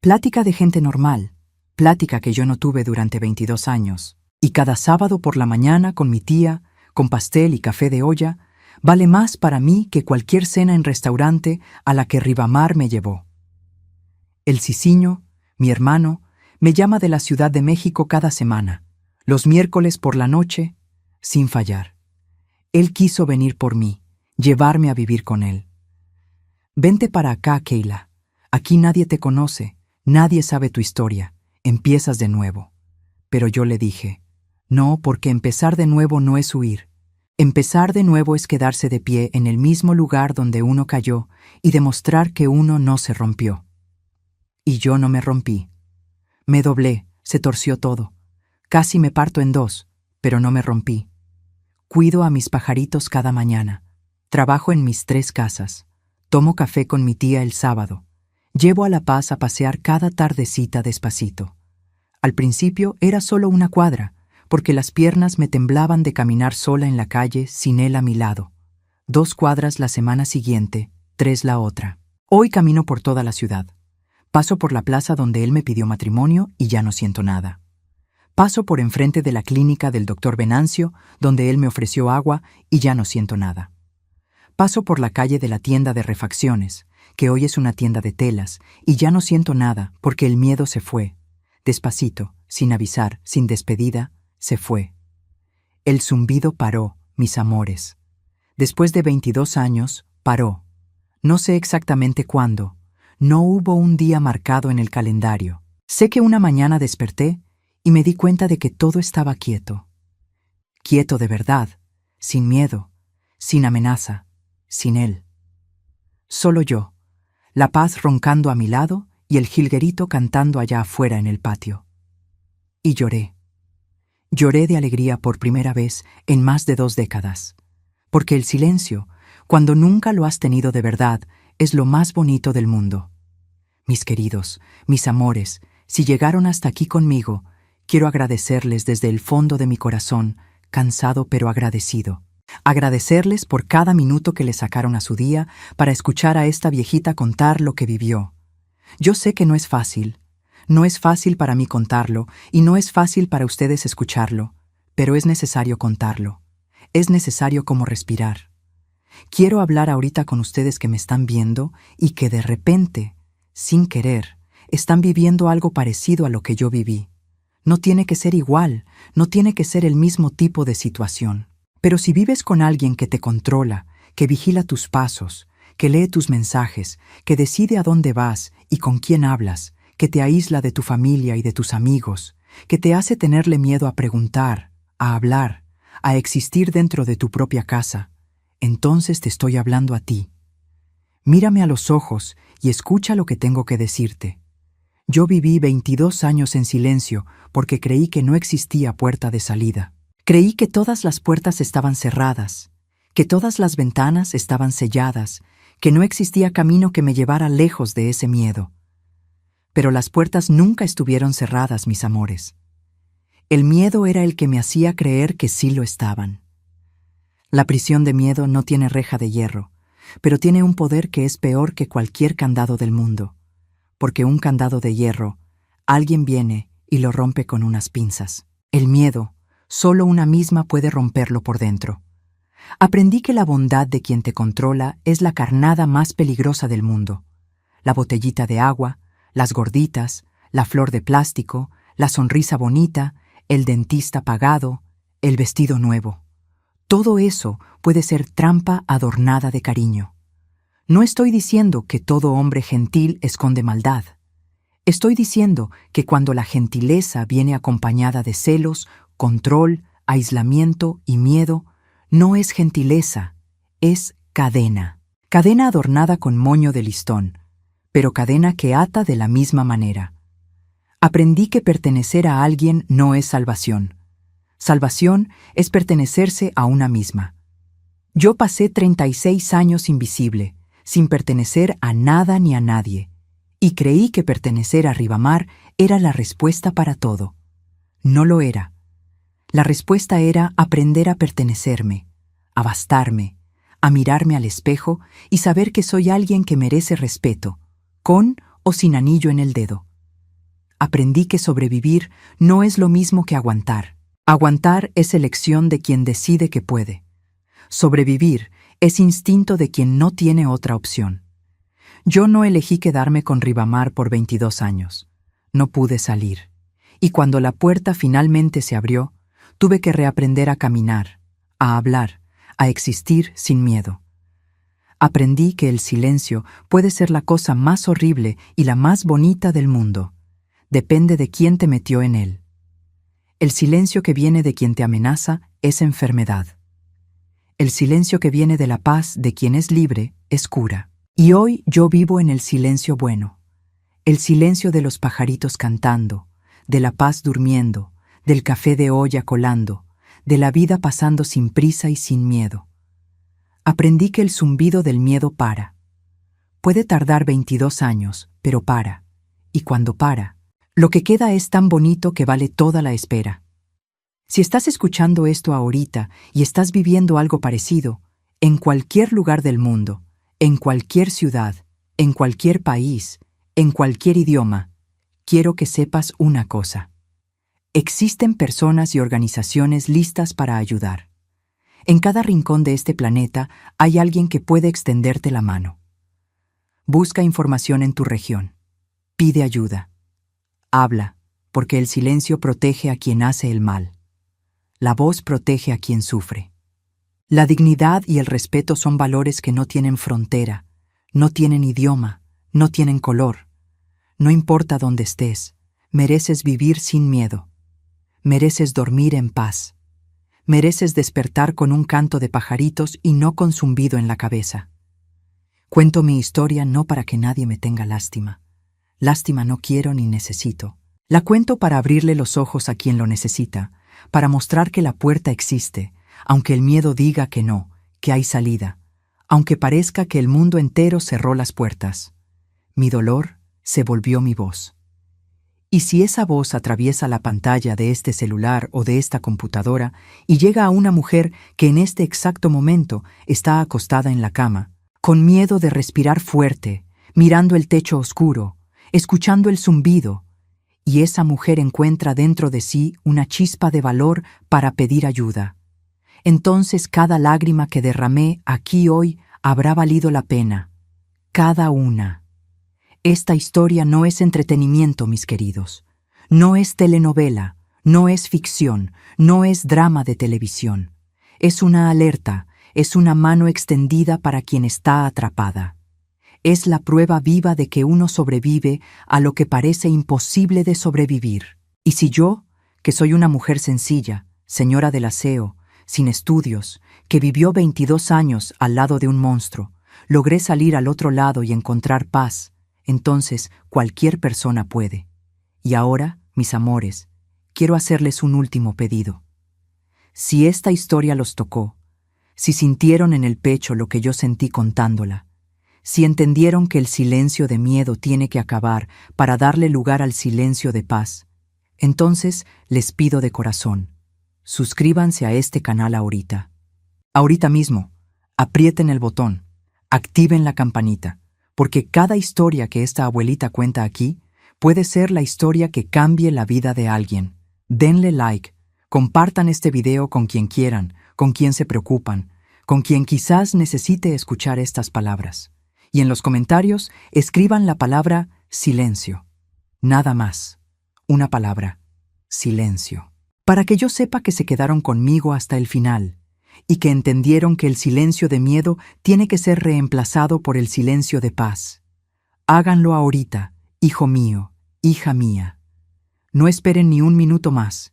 Plática de gente normal, plática que yo no tuve durante 22 años. Y cada sábado por la mañana con mi tía, con pastel y café de olla, vale más para mí que cualquier cena en restaurante a la que Ribamar me llevó. El Ciciño, mi hermano, me llama de la Ciudad de México cada semana, los miércoles por la noche, sin fallar. Él quiso venir por mí, llevarme a vivir con él. Vente para acá, Keila. Aquí nadie te conoce, nadie sabe tu historia. Empiezas de nuevo. Pero yo le dije, no, porque empezar de nuevo no es huir. Empezar de nuevo es quedarse de pie en el mismo lugar donde uno cayó y demostrar que uno no se rompió. Y yo no me rompí. Me doblé, se torció todo. Casi me parto en 2, pero no me rompí. Cuido a mis pajaritos cada mañana. Trabajo en mis 3 casas. Tomo café con mi tía el sábado. Llevo a La Paz a pasear cada tardecita despacito. Al principio era solo una cuadra, porque las piernas me temblaban de caminar sola en la calle sin él a mi lado. 2 cuadras la semana siguiente, 3 la otra. Hoy camino por toda la ciudad. Paso por la plaza donde él me pidió matrimonio y ya no siento nada. Paso por enfrente de la clínica del doctor Venancio, donde él me ofreció agua y ya no siento nada. Paso por la calle de la tienda de refacciones, que hoy es una tienda de telas, y ya no siento nada porque el miedo se fue. Despacito, sin avisar, sin despedida, se fue. El zumbido paró, mis amores. Después de 22 años, paró. No sé exactamente cuándo. No hubo un día marcado en el calendario. Sé que una mañana desperté y me di cuenta de que todo estaba quieto. Quieto de verdad, sin miedo, sin amenaza, sin él. Solo yo, la paz roncando a mi lado y el jilguerito cantando allá afuera en el patio. Y lloré. Lloré de alegría por primera vez en más de 2 décadas. Porque el silencio, cuando nunca lo has tenido de verdad, es lo más bonito del mundo. Mis queridos, mis amores, si llegaron hasta aquí conmigo, quiero agradecerles desde el fondo de mi corazón, cansado pero agradecido. Agradecerles por cada minuto que le sacaron a su día para escuchar a esta viejita contar lo que vivió. Yo sé que no es fácil. No es fácil para mí contarlo y no es fácil para ustedes escucharlo, pero es necesario contarlo. Es necesario como respirar. Quiero hablar ahorita con ustedes que me están viendo y que de repente, sin querer, están viviendo algo parecido a lo que yo viví. No tiene que ser igual, no tiene que ser el mismo tipo de situación. Pero si vives con alguien que te controla, que vigila tus pasos, que lee tus mensajes, que decide a dónde vas y con quién hablas, que te aísla de tu familia y de tus amigos, que te hace tenerle miedo a preguntar, a hablar, a existir dentro de tu propia casa, entonces te estoy hablando a ti. Mírame a los ojos y escucha lo que tengo que decirte. Yo viví 22 años en silencio porque creí que no existía puerta de salida. Creí que todas las puertas estaban cerradas, que todas las ventanas estaban selladas, que no existía camino que me llevara lejos de ese miedo. Pero las puertas nunca estuvieron cerradas, mis amores. El miedo era el que me hacía creer que sí lo estaban. La prisión de miedo no tiene reja de hierro, pero tiene un poder que es peor que cualquier candado del mundo, porque un candado de hierro, alguien viene y lo rompe con unas pinzas. El miedo, solo una misma puede romperlo por dentro. Aprendí que la bondad de quien te controla es la carnada más peligrosa del mundo. La botellita de agua, las gorditas, la flor de plástico, la sonrisa bonita, el dentista pagado, el vestido nuevo. Todo eso puede ser trampa adornada de cariño. No estoy diciendo que todo hombre gentil esconde maldad. Estoy diciendo que cuando la gentileza viene acompañada de celos, control, aislamiento y miedo, no es gentileza, es cadena. Cadena adornada con moño de listón, pero cadena que ata de la misma manera. Aprendí que pertenecer a alguien no es salvación. Salvación es pertenecerse a una misma. Yo pasé 36 años invisible, sin pertenecer a nada ni a nadie, y creí que pertenecer a Ribamar era la respuesta para todo. No lo era. La respuesta era aprender a pertenecerme, a bastarme, a mirarme al espejo y saber que soy alguien que merece respeto, con o sin anillo en el dedo. Aprendí que sobrevivir no es lo mismo que aguantar. Aguantar es elección de quien decide que puede. Sobrevivir es instinto de quien no tiene otra opción. Yo no elegí quedarme con Ribamar por 22 años. No pude salir. Y cuando la puerta finalmente se abrió, tuve que reaprender a caminar, a hablar, a existir sin miedo. Aprendí que el silencio puede ser la cosa más horrible y la más bonita del mundo. Depende de quién te metió en él. El silencio que viene de quien te amenaza es enfermedad. El silencio que viene de la paz de quien es libre es cura. Y hoy yo vivo en el silencio bueno. El silencio de los pajaritos cantando, de la paz durmiendo, del café de olla colando, de la vida pasando sin prisa y sin miedo. Aprendí que el zumbido del miedo para. Puede tardar 22 años, pero para. Y cuando para, lo que queda es tan bonito que vale toda la espera. Si estás escuchando esto ahorita y estás viviendo algo parecido, en cualquier lugar del mundo, en cualquier ciudad, en cualquier país, en cualquier idioma, quiero que sepas una cosa. Existen personas y organizaciones listas para ayudar. En cada rincón de este planeta hay alguien que puede extenderte la mano. Busca información en tu región. Pide ayuda. Habla, porque el silencio protege a quien hace el mal. La voz protege a quien sufre. La dignidad y el respeto son valores que no tienen frontera, no tienen idioma, no tienen color. No importa dónde estés, mereces vivir sin miedo. Mereces dormir en paz. Mereces despertar con un canto de pajaritos y no con zumbido en la cabeza. Cuento mi historia no para que nadie me tenga lástima. Lástima no quiero ni necesito. La cuento para abrirle los ojos a quien lo necesita, para mostrar que la puerta existe, aunque el miedo diga que no, que hay salida, aunque parezca que el mundo entero cerró las puertas. Mi dolor se volvió mi voz. Y si esa voz atraviesa la pantalla de este celular o de esta computadora y llega a una mujer que en este exacto momento está acostada en la cama, con miedo de respirar fuerte, mirando el techo oscuro, escuchando el zumbido, y esa mujer encuentra dentro de sí una chispa de valor para pedir ayuda, entonces cada lágrima que derramé aquí hoy habrá valido la pena. Cada una. Esta historia no es entretenimiento, mis queridos. No es telenovela, no es ficción, no es drama de televisión. Es una alerta, es una mano extendida para quien está atrapada. Es la prueba viva de que uno sobrevive a lo que parece imposible de sobrevivir. Y si yo, que soy una mujer sencilla, señora del aseo, sin estudios, que vivió 22 años al lado de un monstruo, logré salir al otro lado y encontrar paz, entonces cualquier persona puede. Y ahora, mis amores, quiero hacerles un último pedido. Si esta historia los tocó, si sintieron en el pecho lo que yo sentí contándola, si entendieron que el silencio de miedo tiene que acabar para darle lugar al silencio de paz, entonces les pido de corazón, suscríbanse a este canal ahorita. Ahorita mismo, aprieten el botón, activen la campanita, porque cada historia que esta abuelita cuenta aquí puede ser la historia que cambie la vida de alguien. Denle like, compartan este video con quien quieran, con quien se preocupan, con quien quizás necesite escuchar estas palabras. Y en los comentarios escriban la palabra silencio. Nada más. Una palabra. Silencio. Para que yo sepa que se quedaron conmigo hasta el final y que entendieron que el silencio de miedo tiene que ser reemplazado por el silencio de paz. Háganlo ahorita, hijo mío, hija mía. No esperen ni un minuto más,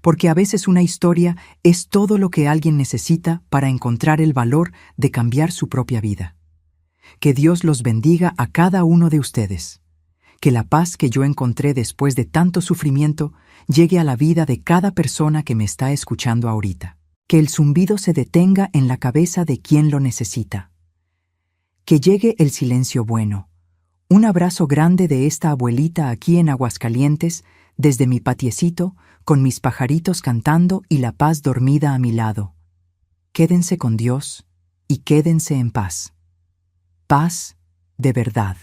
porque a veces una historia es todo lo que alguien necesita para encontrar el valor de cambiar su propia vida. Que Dios los bendiga a cada uno de ustedes. Que la paz que yo encontré después de tanto sufrimiento llegue a la vida de cada persona que me está escuchando ahorita. Que el zumbido se detenga en la cabeza de quien lo necesita. Que llegue el silencio bueno. Un abrazo grande de esta abuelita aquí en Aguascalientes, desde mi patiecito, con mis pajaritos cantando y la paz dormida a mi lado. Quédense con Dios y quédense en paz. Paz de verdad.